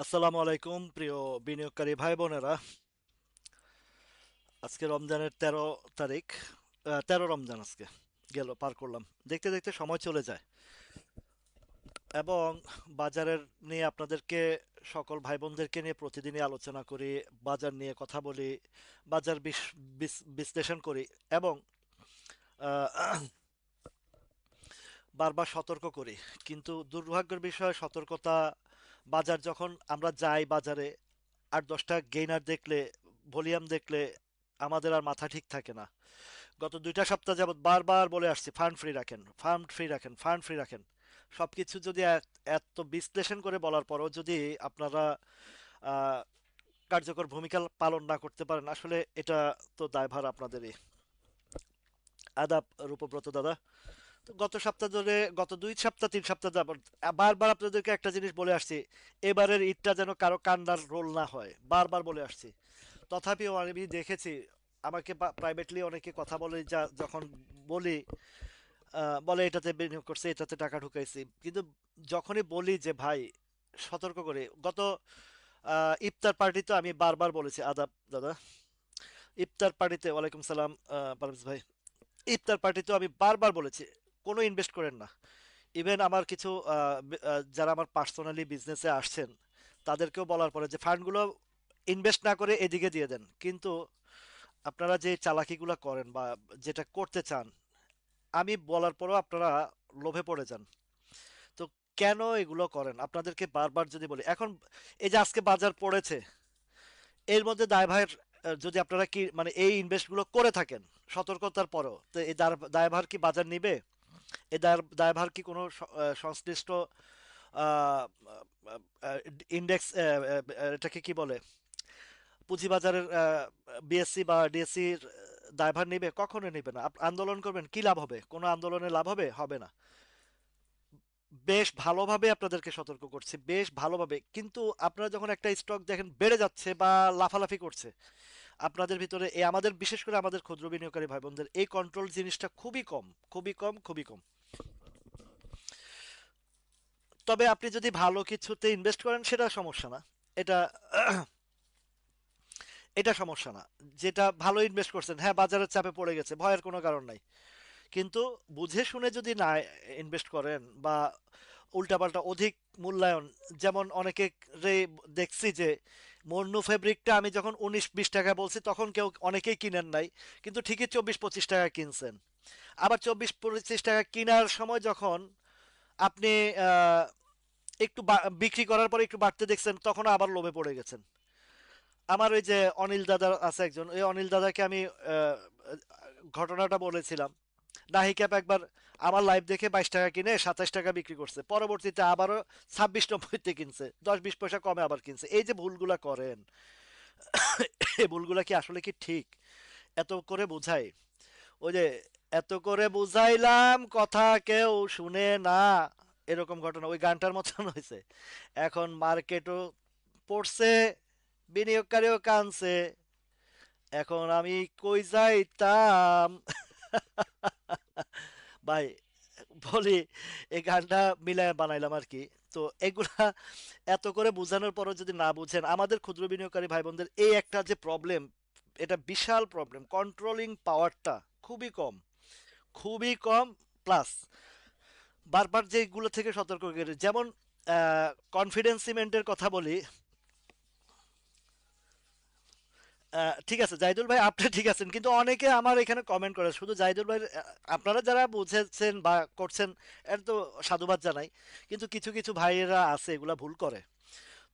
আসসালামু আলাইকুম প্রিয় বিনিয়োগকারী ভাই বোনেরা। আজকে রমজানের 13 তারিখ। 13 রমজান আজকে গেল, পার করলাম। দেখতে দেখতে সময় চলে যায় এবং বাজারের নিয়ে আপনাদেরকে, সকল ভাই বোনদেরকে নিয়ে প্রতিদিনই আলোচনা করি, বাজার নিয়ে কথা বলি, বাজার বিশ্লেষণ করি এবং আহ, বারবার সতর্ক করি। কিন্তু দুর্ভাগ্যের বিষয়, সতর্কতা, বাজার যখন আমরা যাই বাজারে, 8-10টা গেইনার দেখলে, ভলিউম দেখলে আমাদের আর মাথা ঠিক থাকে না। গত 2টা সপ্তাহ যাবৎ বারবার বলে আসছি, ফান্ড ফ্রি রাখেন, ফান্ড ফ্রি রাখেন, ফান্ড ফ্রি রাখেন। সবকিছু যদি এত বিশ্লেষণ করে বলার পরও যদি আপনারা আহ, কার্যকর ভূমিকা পালন না করতে পারেন, আসলে এটা তো দায়ভার আপনাদেরই। আদাব রূপব্রত দাদা। তো গত সপ্তাহ ধরে, গত 2 সপ্তাহ 3 সপ্তাহ যাবৎ বারবার আপনাদেরকে একটা জিনিস বলে আসছি, এবারের ঈদটা যেন কারো কান্নার রোল না হয়, বারবার বলে আসছি। তথাপিও আমি দেখেছি, আমাকে প্রাইভেটলি অনেকে কথা বলে, যা যখন বলি, বলে এটাতে বিনিয়োগ করছে, এটাতে টাকা ঢুকাইছি, কিন্তু যখনই বলি যে ভাই সতর্ক করে, গত ইফতার পার্টিতে আমি বারবার বলেছি, আদাব দাদা, ইফতার পার্টিতে, ওয়ালাইকুম সালাম পারভেজ ভাই, ইফতার পার্টিতেও আমি বারবার বলেছি কোনো ইনভেস্ট করেন না। ইভেন আমার কিছু যারা আমার পার্সোনালি বিজনেসে আসছেন, তাদেরকেও বলার পরে যে ফান্ডগুলো ইনভেস্ট না করে এদিকে দিয়ে দেন। কিন্তু আপনারা যে চালাকিগুলো করেন বা যেটা করতে চান, আমি বলার পরও আপনারা লোভে পড়ে যান। তো কেন এগুলো করেন আপনাদেরকে বারবার যদি বলি এখন, এই যে আজকে বাজার পড়েছে, এর মধ্যে দায়ভার, যদি আপনারা কি মানে এই ইনভেস্টগুলো করে থাকেন সতর্কতার পরও, তো এই দায়ভার কি বাজার নিবে? এই দায়ভার কি কোনো সংশ্লিষ্ট ইন্ডেক্স, এটাকে কি বলে, পুঁজিবাজারের বিএসসি বা ডিএসসির দায়ভার নিবে? কখনো নিবে না। আন্দোলন করবেন, কি লাভ হবে? কোনো আন্দোলনে লাভ হবে? হবে না। বেশ ভালোভাবে আপনাদেরকে সতর্ক করছি, বেশ ভালোভাবে। কিন্তু আপনারা যখন একটা স্টক দেখেন বেড়ে যাচ্ছে বা লাফালাফি করছে, আপনাদের ভিতরে এই আমাদের, বিশেষ করে আমাদের ক্ষুদ্র বিনিয়োগকারী ভাই বোনদের এই কন্ট্রোল জিনিসটা খুবই কম, খুবই কম, খুবই কম। তবে আপনি যদি ভালো কিছুতে ইনভেস্ট করেন সেটা সমস্যা না। এটা এটা সমস্যা না। যেটা ভালো ইনভেস্ট করছেন, হ্যাঁ বাজারের চাপে পড়ে গেছে, ভয়ের কোনো কারণ নাই। কিন্তু বুঝে শুনে যদি না ইনভেস্ট করেন বা উল্টাপাল্টা অধিক মূল্যায়ন, যেমন অনেকে রে দেখছি যে মন্নু ফেব্রিকটা আমি যখন 19-20 টাকা বলছি তখন কেউ, অনেকেই কিনেন নাই, কিন্তু ঠিকই 24-25 টাকা কিনছেন। আবার 24-25 টাকা কেনার সময় যখন আপনি আহ, একটু বিক্রি করার পরে একটু বাড়তে দেখছেন, তখন আবার লোভে পড়ে গেছেন। আমার ওই যে অনিল দাদা আছে একজন, ওই অনিল দাদাকে আমি আহ, ঘটনাটা বলেছিলাম। নাহি ক্যাপ একবার আমার লাইভ দেখে 22 টাকা কিনে 27 টাকা বিক্রি করছে, পরবর্তীতে আবারও 26-90-তে কিনছে, 10-20 পয়সা কমে আবার কিনছে। এই যে ভুলগুলা করেন, এই ভুলগুলা কি আসলে কি ঠিক? এত করে বুঝাই, ওই যে এত করে বুঝাইলাম কথা কেউ শুনে না, এরকম ঘটনা ওই গানটার মতন হয়েছে। এখন মার্কেটও পড়ছে, বিনিয়োগকারীও কানছে, এখন আমি কই যাইতাম ভাই, বলি, এই গানটা মিলায় বানাইলাম আর কি। তো এগুলা এত করে বোঝানোর পরও যদি না বুঝেন, আমাদের ক্ষুদ্র বিনিয়োগকারী ভাই বোনদের এই একটা যে প্রবলেম, এটা বিশাল প্রবলেম, কন্ট্রোলিং পাওয়ারটা খুবই কম, খুবই কম। প্লাস বারবার যেগুলো থেকে সতর্ক করে, যেমন কনফিডেন্স সিমেন্টের কথা বলি। ঠিক আছে জাহিদুল ভাই, আপনি ঠিক আছেন, কিন্তু অনেকে আমার এখানে কমেন্ট করে, শুধু জাহিদুল ভাই, আপনারা যারা বুঝেছেন বা করছেন এর তো সাধুবাদ জানাই, কিন্তু কিছু কিছু ভাইয়েরা আছে এগুলা ভুল করে।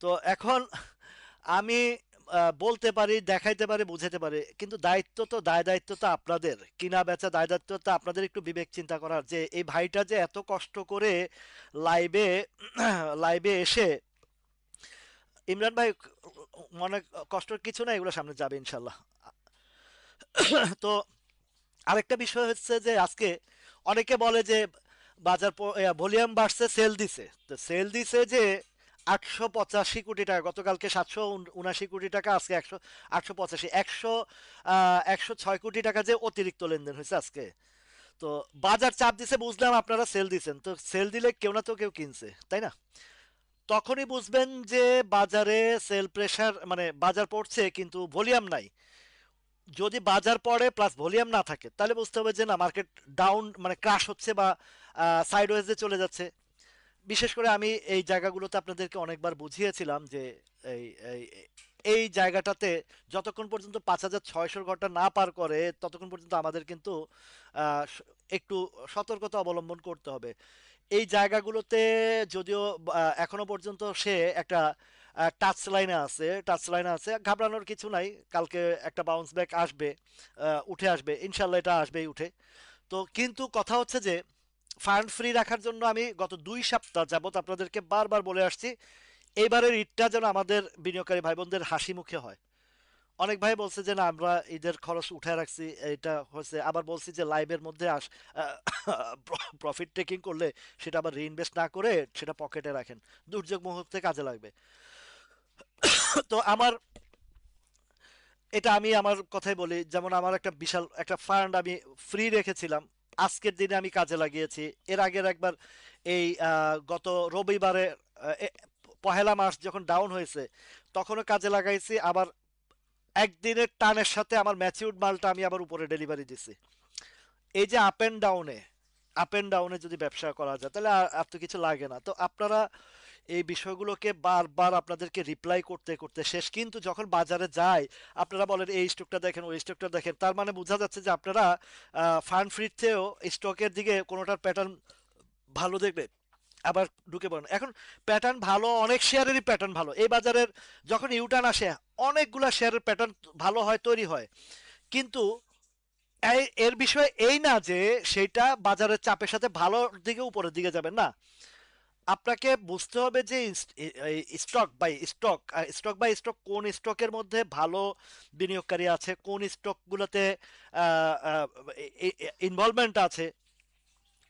তো এখন আমি বলতে পারি, দেখাইতে পারি, বুঝাতে পারি, কিন্তু দায়িত্ব তো, দায়িত্ব তো আপনাদের, কিনা বেচা দায়িত্ব তো আপনাদের, একটু বিবেক চিন্তা করার, যে এই ভাইটা যে এত কষ্ট করে লাইভে লাইভে এসে, ইমরান ভাই, মনে কষ্টের কিছু না, এগুলো সামনে যাবে ইনশাল্লাহ। তো আরেকটা বিষয় হচ্ছে যে আজকে অনেকে বলে যে বাজার ভলিউম বাড়ছে, সেল দিছে, তো সেল দিছে যে 885 কোটি টাকা, গতকালকে 779 কোটি টাকা, আজকে 885, 106 কোটি টাকা যে অতিরিক্ত লেনদেন হয়েছে আজকে। তো বাজার চাপ দিছে, বুঝলাম আপনারা সেল দিছেন, তো সেল দিলে কেউ না তো কেউ কিনছে, তাই না? তখনই বুঝবেন যে বাজারে সেল প্রেসার মানে বাজার পড়ছে কিন্তু ভলিউম নাই। যদি বাজার পড়ে প্লাস ভলিউম না থাকে তাহলে বুঝতে হবে যে না মার্কেট ডাউন মানে ক্রাশ হচ্ছে বা সাইডওয়েজে চলে যাচ্ছে। বিশেষ করে আমি এই জায়গাগুলোতে আপনাদেরকে অনেকবার বুঝিয়েছিলাম যে এই এই এই জায়গাটাতে যতক্ষণ পর্যন্ত 5,600 ঘন্টা না পার করে ততক্ষণ পর্যন্ত আমাদের কিন্তু একটু সতর্কতা অবলম্বন করতে হবে। এই জায়গাগুলোতে যদিও এখনো পর্যন্ত সে একটা টাচ লাইনে আছে, টাচ লাইনে আছে, ঘাবড়ানোর কিছু নাই। কালকে একটা বাউন্স ব্যাক আসবে, উঠে আসবে ইনশাল্লাহ, এটা আসবেই উঠে। তো কিন্তু কথা হচ্ছে যে ফান্ড ফ্রি রাখার জন্য আমি গত 2 সপ্তাহ যাবত আপনাদেরকে বারবার বলে আসছি এইবারের ঈদটা যেন আমাদের বিনিয়োগকারী ভাই বোনদের হাসি মুখে হয়। অনেক ভাই বলছে যে না আমরা ঈদের খরচ উঠায় রাখছি, এটা হয়েছে। আবার বলছি যে লাইভের মধ্যে প্রফিট টেকিং করলে সেটা আবার রিইনভেস্ট না করে সেটা পকেটে রাখেন, দুর্যোগ মুহূর্তে কাজে লাগবে। তো আমার এটা আমি আমার কথাই বলি, যেমন আমার একটা বিশাল একটা ফান্ড আমি ফ্রি রেখেছিলাম, আজকের দিনে আমি কাজে লাগিয়েছি। এর আগের একবার এই গত রবিবারে পহেলা মাস যখন ডাউন হয়েছে তখনও কাজে লাগাইছি। আবার একদিনের টানের সাথে আমার ম্যাচিউরড মালটা আমি আবার উপরে ডেলিভারি দিছি। এই যে আপ এন্ড ডাউনে যদি ব্যবসা করা যায় তাহলে আর তো কিছু লাগে না। তো আপনারা এই বিষয়গুলোকে বারবার আপনাদেরকে রিপ্লাই করতে করতে শেষ, কিন্তু যখন বাজারে যায় আপনারা বলেন এই স্টকটা দেখেন ওই স্টকটা দেখেন, তার মানে বোঝা যাচ্ছে যে আপনারা ফান্ড ফ্রিতেও স্টকের দিকে কোনোটার প্যাটার্ন ভালো দেখবে আবার ঢুকে পড়েন। এখন প্যাটার্ন ভালো, অনেক শেয়ারেরই প্যাটার্ন ভালো এই বাজারের। যখন ইউটার্ন আসে অনেকগুলা শেয়ারের প্যাটার্ন ভালো হয়, তৈরি হয়, কিন্তু এর বিষয় এই না যে সেটা বাজারের চাপের সাথে ভালোর দিকে উপরের দিকে যাবে না। আপনাকে বুঝতে হবে যে stock by stock, stock by stock কোন স্টকের মধ্যে ভালো বিনিয়োগকারী আছে, কোন স্টকগুলোতে ইনভলভমেন্ট আছে,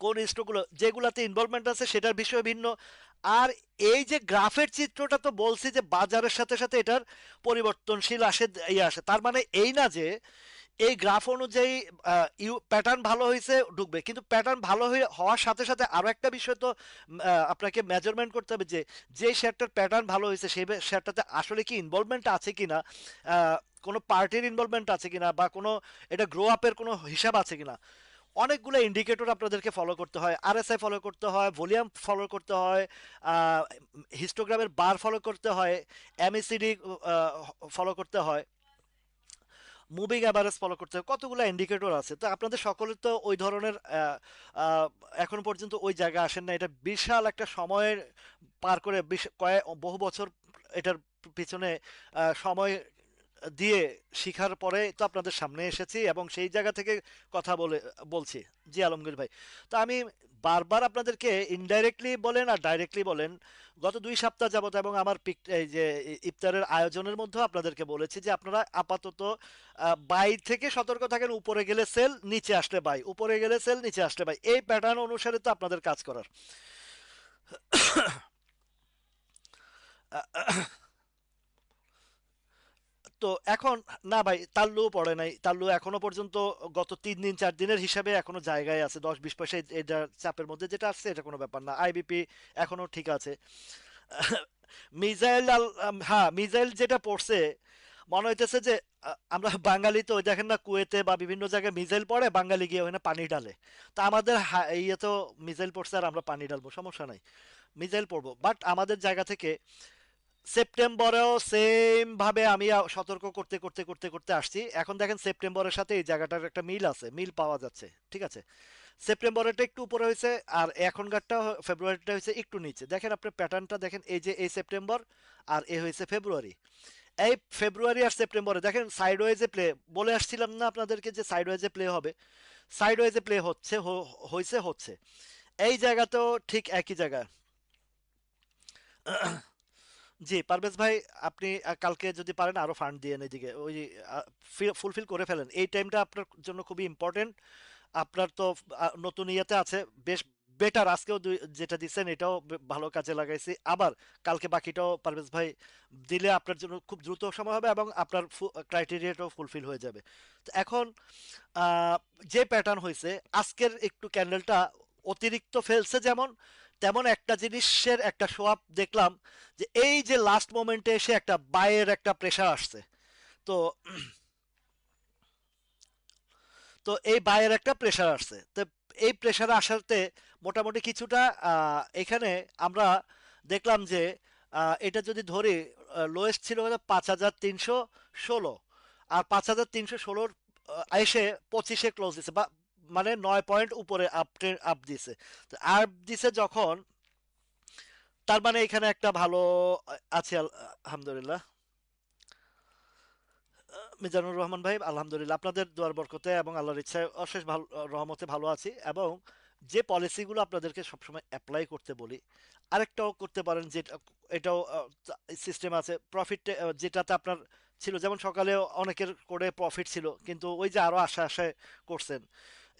কোন স্টকগুলো যেগুলোতে ইনভলভমেন্ট আছে সেটার বিষয় ভিন্ন। আর এই যে গ্রাফের চিত্রটা তো বলছি যে বাজারের সাথে সাথে এটার পরিবর্তনশীল আসে, ইয়ে আসে। তার মানে এই না যে এই গ্রাফ অনুযায়ী প্যাটার্ন ভালো হয়েছে ঢুকবে, কিন্তু প্যাটার্ন ভালো হওয়ার সাথে সাথে আরো একটা বিষয় তো আপনাকে মেজারমেন্ট করতে হবে যে যে শেয়ারটার প্যাটার্ন ভালো হয়েছে সেই শেয়ারটাতে আসলে কি ইনভলভমেন্ট আছে কিনা, কোনো পার্টির ইনভলভমেন্ট আছে কিনা, বা কোনো এটা গ্রো আপের কোনো হিসাব আছে কিনা। অনেকগুলো ইন্ডিকেটর আপনাদেরকে ফলো করতে হয়, আরএসআই ফলো করতে হয়, ভলিউম ফলো করতে হয়, হিস্টোগ্রামের বার ফলো করতে হয়, এমএসিডি ফলো করতে হয়, মুভিং অ্যাভারেজ ফলো করতে হবে, কতগুলো ইন্ডিকেটর আছে। তো আপনাদের সকলের তো ওই ধরনের এখন পর্যন্ত ওই জায়গায় আসেন না। এটা বিশাল একটা সময় পার করে বহু বছর এটার পিছনে সময় দিয়ে শিখার পরে তো আপনাদের সামনে এসেছি এবং সেই জায়গা থেকে কথা বলছি। জি আলমগীর ভাই, তো আমি বারবার আপনাদেরকে ইনডাইরেক্টলি বলেন আর ডাইরেক্টলি বলেন গত 2 সপ্তাহ যাবত এবং আমার এই যে ইফতারের আয়োজনের মধ্যে আপনাদেরকে বলেছি যে আপনারা আপাতত বাই থেকে সতর্ক থাকেন। উপরে গেলে সেল, নিচে আসলে বাই, উপরে গেলে সেল, নিচে আসলে বাই, এই প্যাটার্ন অনুসারে তো আপনাদের কাজ করার। তো এখন না ভাই, তাল্লু পড়ে নাই, তাল্লু এখনো পর্যন্ত গত 3 দিন 4 দিনের হিসাবে এখনো জায়গায় আছে, 10-20 পয়সা এটা চাপের মধ্যে যেটা আসছে এটা কোনো ব্যাপার না। আইবিপি এখনো ঠিক আছে। মিজাইল হ্যাঁ মিজাইল যেটা পড়ছে মনে হইতেছে যে আমরা বাঙালি তো ওই দেখেন না কুয়েতে বা বিভিন্ন জায়গায় মিসাইল পড়ে, বাঙালি গিয়ে ওখানে পানি ঢালে। তা আমাদের ইয়ে তো মিসাইল পড়ছে আর আমরা পানি ঢালবো, সমস্যা নাই, মিসাইল পড়বো। বাট আমাদের জায়গা থেকে সেপ্টেম্বরেও সেম ভাবে আমি সতর্ক করতে করতে করতে করতে আসছি। এখন দেখেন সেপ্টেম্বরের সাথে এই জায়গাটার একটা মিল আছে, মিল পাওয়া যাচ্ছে, ঠিক আছে। সেপ্টেম্বরেরটা একটু উপরে হয়েছে আর এখনকারটা ফেব্রুয়ারিটা হয়েছে একটু নিচে। দেখেন আপনি প্যাটার্নটা দেখেন, এই যে এই সেপ্টেম্বর আর এ হয়েছে ফেব্রুয়ারি। এই ফেব্রুয়ারি আর সেপ্টেম্বরে দেখেন সাইডওয়েজে প্লে, বলে আসছিলাম না আপনাদেরকে যে সাইডওয়েজে প্লে হবে, সাইডওয়েজে প্লে হচ্ছে, হয়েছে, হচ্ছে। এই জায়গাতেও ঠিক একই জায়গা। জি পারভেজ ভাই, আপনি কালকে যদি পারেন আরো ফান্ড দিয়ে এদিকে ওই ফুলফিল করে ফেলেন, এই টাইমটা আপনার জন্য খুবই ইম্পর্টেন্ট। আপনার তো নতুন ইয়েতে আছে, বেশ বেটার। আজকেও যেটা দিচ্ছেন এটাও ভালো কাজে লাগাইছি। আবার কালকে বাকিটাও পারভেজ ভাই দিলে আপনার জন্য খুব দ্রুত সময় হবে এবং আপনার ক্রাইটেরিয়াটাও ফুলফিল হয়ে যাবে। তো এখন আহ, যে প্যাটার্ন হয়েছে আজকের একটু ক্যান্ডেলটা অতিরিক্ত ফেলছে যেমন, তেমন একটা জিনিসের একটা শো আপ দেখলাম, যে এই যে লাস্ট মোমেন্টে এসে একটা বাইয়ের একটা প্রেশার আসছে। তো এই বাইয়ের একটা প্রেশার আসছে। তো এই প্রেশার আসাতে মোটামুটি কিছুটা এখানে আমরা দেখলাম যে এটা যদি ধরি, লোয়েস্ট ছিল 5,316, আর 5,316 এসে 25-এ ক্লোজ দিছে, বা মানে 9 পয়েন্ট উপরে আপ দিছে। তো আপ দিছে যখন, তার মানে এখানে একটা ভালো আছে। আলহামদুলিল্লাহ। মিজানুর রহমান ভাই, আলহামদুলিল্লাহ আপনাদের দোয়ার বরকতে এবং আল্লাহর ইচ্ছায় অশেষ ভালো রহমতে ভালো আছি। এবং যে পলিসিগুলো আপনাদেরকে সবসময় অ্যাপ্লাই করতে বলি, আরেকটাও করতে পারেন, যেটা এটাও সিস্টেম আছে প্রফিট, যেটাতে আপনার ছিল, যেমন সকালে অনেকের করে প্রফিট ছিল, কিন্তু ওই যে আরো আশা আশায় করছেন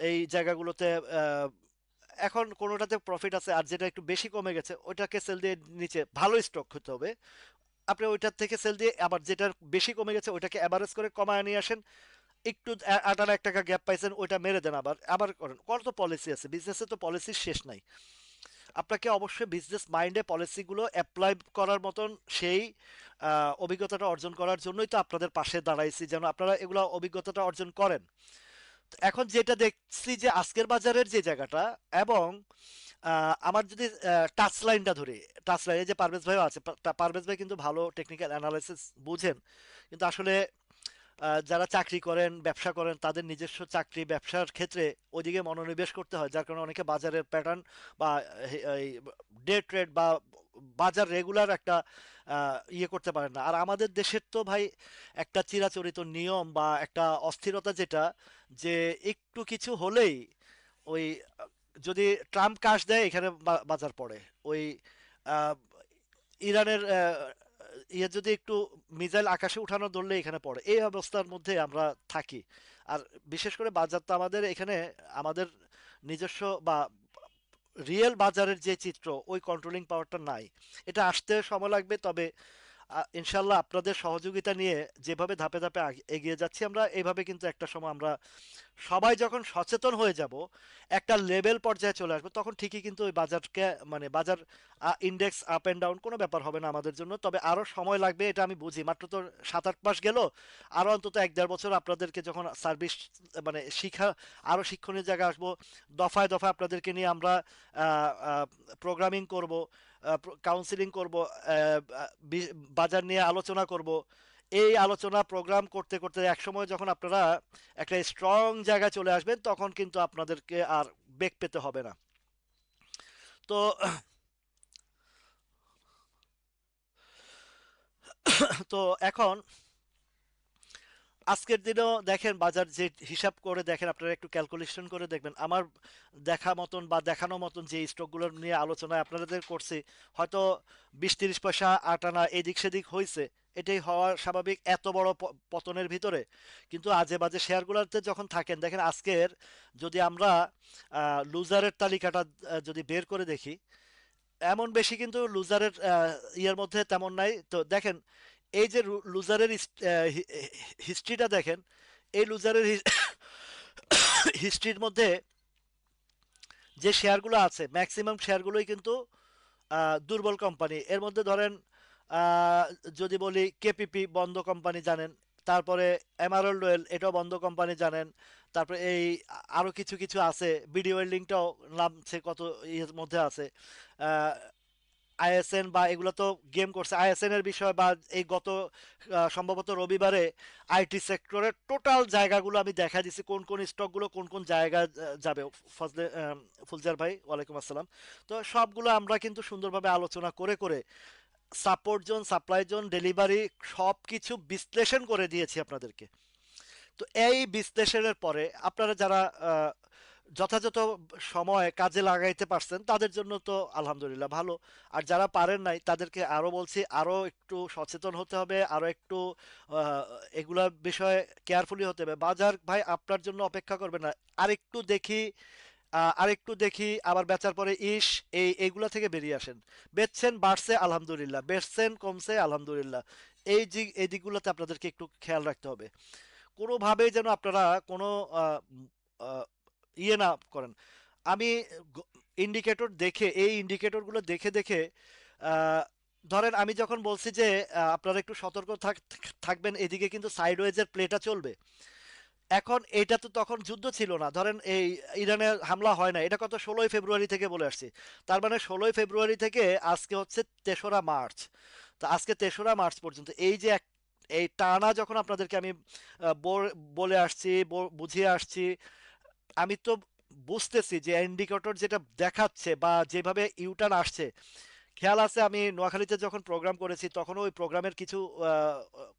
এই জায়গাগুলোতে, এখন কোনোটাতে প্রফিট আছে আর যেটা একটু বেশি কমে গেছে ওইটাকে সেল দিয়ে নিচে ভালো স্টক হতে হবে, আপনি ওইটার থেকে সেল দিয়ে আবার যেটার বেশি কমে গেছে ওইটাকে অ্যাভারেজ করে কমায় নিয়ে আসেন। একটু 8 আনা 1 টাকা গ্যাপ পাইছেন, ওইটা মেরে দেন, আবার আবার করেন। কত তো পলিসি আছে বিজনেসে, তো পলিসির শেষ নাই। আপনাকে অবশ্যই বিজনেস মাইন্ডে পলিসিগুলো অ্যাপ্লাই করার মতন সেই অভিজ্ঞতাটা অর্জন করার জন্যই তো আপনাদের পাশে দাঁড়াইছি, যেন আপনারা এগুলো অভিজ্ঞতাটা অর্জন করেন। তো এখন যেটা দেখছি যে আজকের বাজারের যে জায়গাটা, এবং আমার যদি টাচ লাইনটা ধরি, টাচ লাইন, এই যে পারভেজ ভাইও আছে, পারভেজ ভাই কিন্তু ভালো টেকনিক্যাল অ্যানালাইসিস বুঝেন, কিন্তু আসলে যারা চাকরি করেন ব্যবসা করেন তাদের নিজস্ব চাকরি ব্যবসার ক্ষেত্রে ওইদিকে মনোনিবেশ করতে হয়, যার কারণে অনেকে বাজারের প্যাটার্ন বা এই ডে ট্রেড বা বাজার রেগুলার একটা ইয়ে করতে পারেন না। আর আমাদের দেশের তো ভাই একটা চিরাচরিত নিয়ম বা একটা অস্থিরতা, যেটা যে একটু কিছু হলেই ওই যদি ট্রাম্প কাশ দেয় এখানে বাজার পড়ে, ওই আহ, ইরানের ইয়ে যদি একটু মিসাইল আকাশে উঠানো ধরলে এখানে পড়ে, এই অবস্থার মধ্যে আমরা থাকি। আর বিশেষ করে বাজার তো আমাদের এখানে, আমাদের নিজস্ব বা রিয়েল বাজারের যে চিত্র, ওই কন্ট্রোলিং পাওয়ারটা নাই। এটা আসতে সময় লাগবে, তবে ইনশাল্লাহ আপনাদের সহযোগিতা নিয়ে যেভাবে ধাপে ধাপে এগিয়ে যাচ্ছি আমরা, এইভাবে কিন্তু একটা সময় আমরা সবাই যখন সচেতন হয়ে যাব, একটা লেভেল পর্যায়ে চলে আসবে, তখন ঠিকই কিন্তু ওই বাজারকে, মানে বাজার ইন্ডেক্স আপ এন্ড ডাউন কোনো ব্যাপার হবে না আমাদের জন্য। তবে আরো সময় লাগবে, এটা আমি বুঝি, মাত্র তো 7-8 মাস গেল। আরো অন্তত 1-1.5 বছর আপনাদেরকে যখন সার্ভিস, মানে শিক্ষা, আরো শিক্ষণীয় জায়গায় আসবো, দফায় দফায় আপনাদেরকে নিয়ে আমরা প্রোগ্রামিং করব, কাউন্সিলিং করব, বাজার নিয়ে আলোচনা করব। এই আলোচনা প্রোগ্রাম করতে করতে একসময় যখন আপনারা একটা স্ট্রং জায়গায় চলে আসবেন, তখন কিন্তু আপনাদেরকে আর বেগ পেতে হবে না। তো তো এখন আজকের দিনেও দেখেন বাজার যে হিসাব করে দেখেন, আপনারা একটু ক্যালকুলেশন করে দেখবেন, আমার দেখা মতন বা দেখানো মতন যে স্টকগুলোর নিয়ে আলোচনা আপনাদের করছি, হয়তো 20-30 পয়সা 8 আনা এদিক সেদিক হয়েছে। এটাই হওয়ার স্বাভাবিক এত বড় পতনের ভিতরে। কিন্তু আজে বাজে শেয়ারগুলোতে যখন থাকেন, দেখেন আজকের যদি আমরা লুজারের তালিকাটা যদি বের করে দেখি, এমন বেশি কিন্তু লুজারের ইয়ের মধ্যে তেমন নাই। তো দেখেন এই যে লুজারের হিস্ট্রিটা দেখেন, এই লুজারের হিস্ট্রির মধ্যে যে শেয়ারগুলো আছে ম্যাক্সিমাম শেয়ারগুলোই কিন্তু দুর্বল কোম্পানি। এর মধ্যে ধরেন আহ, যদি বলি কেপিপি বন্ধ কোম্পানি জানেন, তারপরে এমারল্ড ওয়েল এটাও বন্ধ কোম্পানি জানেন, তারপরে এই আরো কিছু কিছু আছে, বিডি ওয়েল্ডিংটাও নামছে কত ইয়ের মধ্যে আছে, আইএসএন বা এগুলো তো গেম করছে। আইএসএন এর বিষয় বা এই গত সম্ভবত রবিবারে আইটি সেক্টরের টোটাল জায়গাগুলো আমি দেখা দিছি, কোন কোন স্টকগুলো কোন কোন জায়গায় যাবে। ফজলে ফুলজার ভাই, ওয়ালাইকুম আসসালাম। তো সবগুলো আমরা কিন্তু সুন্দরভাবে আলোচনা করে করে support zone, supply zone, delivery সব কিছু বিশ্লেষণ করে দিয়েছি আপনাদেরকে। তো এই বিশ্লেষণের পরে আপনারা যারা যথাযথ সময়ে কাজে লাগাইতে পারছেন তাদের জন্য তো আলহামদুলিল্লাহ ভালো। আর যারা পারেন নাই তাদেরকে আরো বলছি, আরো একটু সচেতন হতে হবে, আরো একটু আহ, এগুলা বিষয়ে কেয়ারফুলি হতে হবে। বাজার ভাই আপনার জন্য অপেক্ষা করবে না। আরেকটু দেখি, আরেকটু দেখি, আবার বেচার পরে ইস, এইগুলা থেকে বেরিয়ে আসেন। বেচছেন বাড়ছে আলহামদুলিল্লাহ, বেচছেন কমছে আলহামদুলিল্লাহ। এই দিকগুলোতে আপনাদেরকে একটু খেয়াল রাখতে হবে, কোনোভাবেই যেন আপনারা কোনো আহ, আহ, ইয়ে না করেন। আমি ইন্ডিকেটর দেখে, এই ইন্ডিকেটরগুলো দেখে দেখে আহ, ধরেন আমি যখন বলছি যে আপনারা একটু সতর্ক থাকবেন, এদিকে কিন্তু সাইডওয়েজের প্লেটা চলবে। এখন এটা তো তখন যুদ্ধ ছিল না, ধরেন এই ইরানের হামলা হয় না, এটা কত 16ই ফেব্রুয়ারি থেকে বলে আসছি। তার মানে 16ই ফেব্রুয়ারি থেকে আজকে হচ্ছে 3রা মার্চ। তো আজকে 3রা মার্চ পর্যন্ত এই যে এই টানা যখন আপনাদেরকে আমি বলে আসছি, বুঝিয়ে আসছি, আমি তো বুঝতেছি যে ইন্ডিকেটর যেটা দেখাচ্ছে বা যেভাবে ইউটার্ন আসছে। খেয়াল আছে আমি নোয়াখালীতে যখন প্রোগ্রাম করেছি তখন ওই প্রোগ্রামের কিছু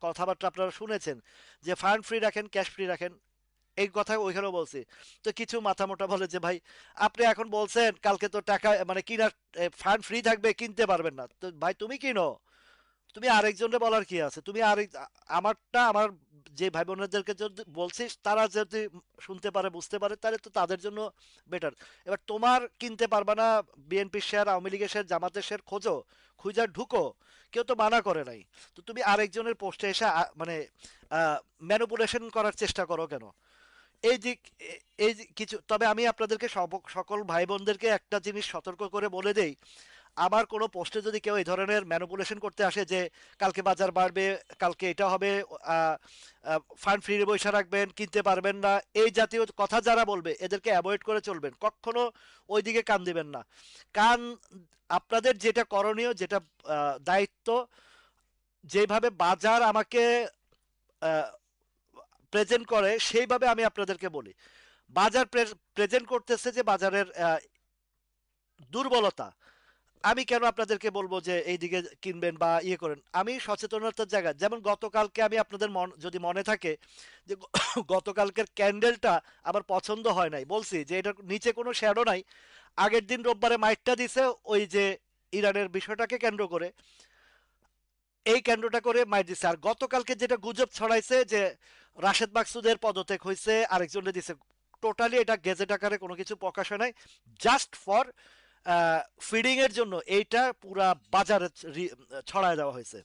কথাবার্তা আপনারা শুনেছেন, যে ফান্ড ফ্রি রাখেন, ক্যাশ ফ্রি রাখেন, এই কথা ওইখানেও বলছি। তো কিছু মাথা মোটা বলে যে ভাই আপনি এখন বলছেন কালকে তো টাকা মানে কিনার ফান্ড ফ্রি থাকবে, কিনতে পারবেন না, তো ভাই তুমি কিনো, তুমি আরেকজনকে বলার কি আছে, তুমি আরেক আমারটা আমার যে ভাই বোনেদেরকে যদি বলছিস তারা যদি শুনতে পারে বুঝতে পারে তাহলে তো তাদের জন্য বেটার। এবার তোমার কিনতে পারবা না, বিএনপি শেয়ার, আওয়ামী লীগের শেয়ার, জামাতের শেয়ার খোঁজো, খুঁজা ঢুকো, কেউ তো মানা করে নাই। তো তুমি আরেকজনের পোস্টে এসে মানে ম্যানুপুলেশন করার চেষ্টা করো কেন? এই যে এই যে কিছু, তবে আমি আপনাদেরকে সকল ভাই বোনদেরকে একটা জিনিস সতর্ক করে বলে দেই, আমার কোনো পোস্টে যদি কেউ এই ধরনের ম্যানুপুলেশন করতে আসে যে কালকে বাজার বাড়বে, কালকে এটা হবে, ফান্ড ফ্রি পয়সা রাখবেন, কিনতে পারবেন না, এই জাতীয় কথা যারা বলবে এদেরকে অ্যাভয়েড করে চলবেন, কখনো ওইদিকে কান দিবেন না। কান, আপনাদের যেটা করণীয়, যেটা দায়িত্ব, যেভাবে বাজার আমাকে প্রেজেন্ট করে সেইভাবে আমি আপনাদেরকে বলি। বাজার প্রেজেন্ট করতেছে যে বাজারের দুর্বলতা, আমি কেন আপনাদেরকে বলবো যে এই দিকে কিনবেন বা ইয়ে করেন? আমি সচেতনতার জায়গায়, যেমন গতকালকে আমি আপনাদের যদি মনে থাকে যে গতকালকের ক্যান্ডেলটা আমার পছন্দ হয় নাই, বলছি যে এটার নিচে কোনো শ্যাডো নাই। আগের দিন রোববারে মাইকটা দিছে ওই যে ইরানের বিষয়টাকে কেন্দ্র করে, এই কেন্দ্রটা করে মাইর দিছে। আর গতকালকে যেটা গুজব ছড়াইছে যে রাশেদ মাকসুদের পদত্যাগ হয়েছে, আরেকজনে দিছে, টোটালি এটা গেজেট আকারে কোনো কিছু প্রকাশ হয় নাই, জাস্ট ফর ফিডিং এর জন্য এইটা পুরা বাজারে ছড়ায় দেওয়া হয়েছে।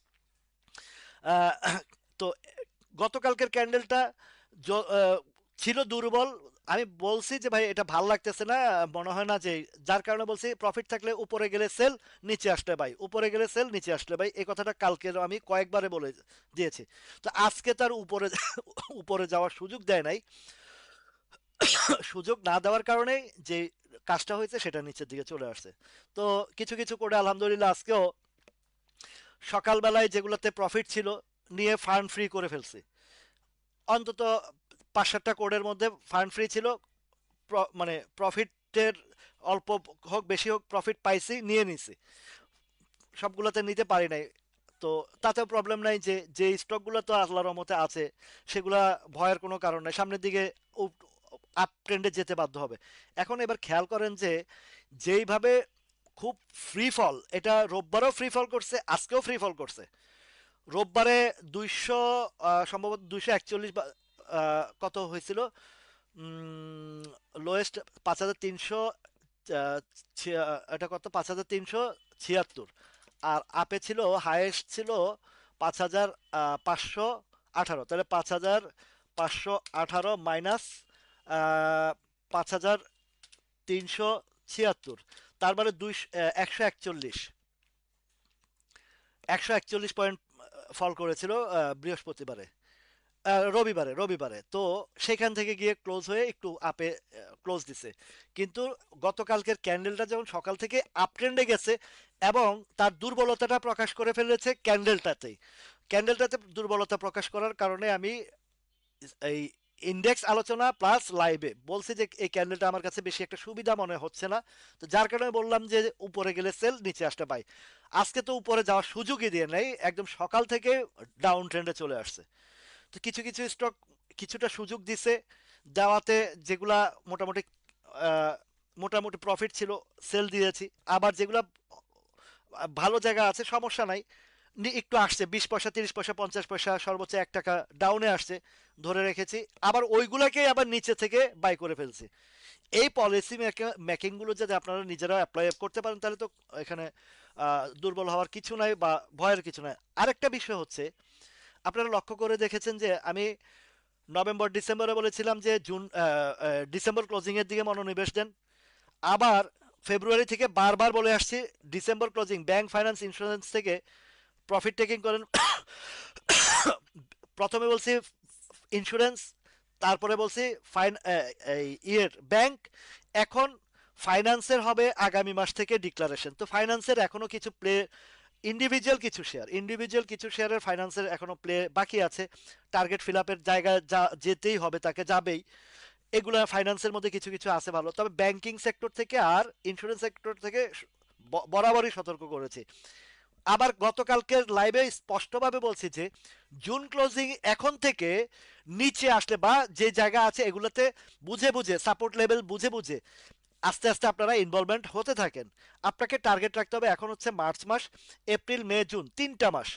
আহ, তো গতকালকের ক্যান্ডেলটা ছিল দুর্বল। আমি বলছি যে ভাই এটা ভাল লাগতেছে না, মনে হয় না যে, যার কারণে বলছি প্রফিট থাকলে উপরে গেলে সেল, নিচে আসলে বাই, উপরে গেলে সেল, নিচে আসলে বাই, এই কথাটা কালকে আমি কয়েকবারে বলে দিয়েছি। তো আজকে তার উপরে উপরে যাওয়ার সুযোগ দেয় নাই। সুযোগ না দেওয়ার কারণে যে কাজটা হয়েছে সেটা নিচের দিকে চলে আসছে। তো কিছু কিছু করে আলহামদুলিল্লাহ আজকেও সকালবেলায় যেগুলোতে প্রফিট ছিল নিয়ে ফান্ড ফ্রি করে ফেলছি। অন্তত 5-7টা কোডের মধ্যে ফান্ড ফ্রি ছিল, মানে প্রফিটের অল্প হোক বেশি হোক প্রফিট পাইছি, নিয়ে নিছি। সবগুলোতে নিতে পারি নাই, তো তাতেও প্রবলেম নাই, যে যে স্টকগুলো তো আল্লাহর রহমতে আছে সেগুলা ভয়ের কোনো কারণ নাই, সামনের দিকে আপ ট্রেন্ডে যেতে বাধ্য হবে। এখন এবার খেয়াল করেন যে যেইভাবে খুব ফ্রি ফল, এটা রোববারও ফ্রি ফল করছে, আজকেও ফ্রি ফল করছে। রোববারে 200, সম্ভবত 241 কত হয়েছিল, লোয়েস্ট 5,300, এটা কত, 5,376। আর আপে ছিল, হাইয়েস্ট ছিল 5,518, তাহলে 5,518 মাইনাস 5,376, তার মানে 141, 141 পয়েন্ট ফল করেছিল বৃহস্পতিবারে, রবিবারে তো সেখান থেকে গিয়ে ক্লোজ হয়ে একটু আপে ক্লোজ দিছে। কিন্তু গতকালকের ক্যান্ডেলটা যখন সকাল থেকে আপ ট্রেন্ডে গেছে এবং তার দুর্বলতাটা প্রকাশ করে ফেলেছে ক্যান্ডেলটাতেই, ক্যান্ডেলটাতে দুর্বলতা প্রকাশ করার কারণে আমি এই ইন্ডেক্স আলোচনা প্লাস লাইভে বলছি যে এই ক্যান্ডেলটা আমার কাছে বেশি একটা সুবিধা মনে হচ্ছে না। তো যার কারণে বললাম যে উপরে গেলে সেল, নিচে আসতে বাই। আজকে তো উপরে যাওয়ার সুযোগই দিয়ে নেই, একদম সকাল থেকে ডাউন ট্রেন্ডে চলে আসছে। তো কিছু কিছু স্টক কিছুটা সুযোগ দিছে দেওয়াতে, যেগুলা মোটামুটি আহ, মোটামুটি প্রফিট ছিল সেল দিয়েছি। আবার যেগুলা ভালো জায়গা আছে সমস্যা নাই, একটু আসছে 20 পয়সা, 30 পয়সা, 50 পয়সা, সর্বোচ্চ 1 টাকা ডাউনে আসছে, ধরে রেখেছি। আবার ওইগুলাকেই আবার নিচে থেকে বাই করে ফেলছি। এই পলিসি মেকিং গুলো যদি আপনারা নিজেরা অ্যাপ্লাই করতে পারেন তাহলে তো এখানে দুর্বল হওয়ার কিছু নাই বা ভয়ের কিছু নাই। আরেকটা বিষয় হচ্ছে, আপনারা লক্ষ্য করে দেখেছেন যে আমি নভেম্বর ডিসেম্বরে বলেছিলাম যে জুন ডিসেম্বর ক্লোজিং এর দিকে মনোনিবেশ দেন। আবার ফেব্রুয়ারি থেকে বারবার বলে আসছি, December closing bank, finance, insurance থেকে প্রফিট টেকিং করেন। প্রথমে বলছি ইন্স্যুরেন্স, তারপরে বলছি ফাইন এই ইয়ের ব্যাংক, এখন ফাইন্যান্সের হবে আগামী মাস থেকে ডিক্লারেশন। তো ফাইন্যান্সের এখনো কিছু প্লে, ইন্ডিভিজুয়াল কিছু শেয়ারের ফাইন্যান্সের এখনো প্লে বাকি আছে। টার্গেট ফিল আপের জায়গায় যা যেতেই হবে, তাকে যাবেই। এগুলা ফাইন্যান্সের মধ্যে কিছু কিছু আছে ভালো, তবে ব্যাংকিং সেক্টর থেকে আর ইন্স্যুরেন্স সেক্টর থেকে বরাবরই সতর্ক করেছি। আবার গতকালকের লাইভে স্পষ্টভাবে বলছি যে জুন ক্লোজিং এখন থেকে নিচে আসলে বা যে জায়গা আছে এগুলোতে বুঝে বুঝে, সাপোর্ট লেভেল বুঝে বুঝে আস্তে আস্তে আপনারা ইনভলভমেন্ট হতে থাকেন। আপনাকে টার্গেট রাখতে হবে, এখন হচ্ছে মার্চ মাস, এপ্রিল, মে, জুন, 3টা মাস।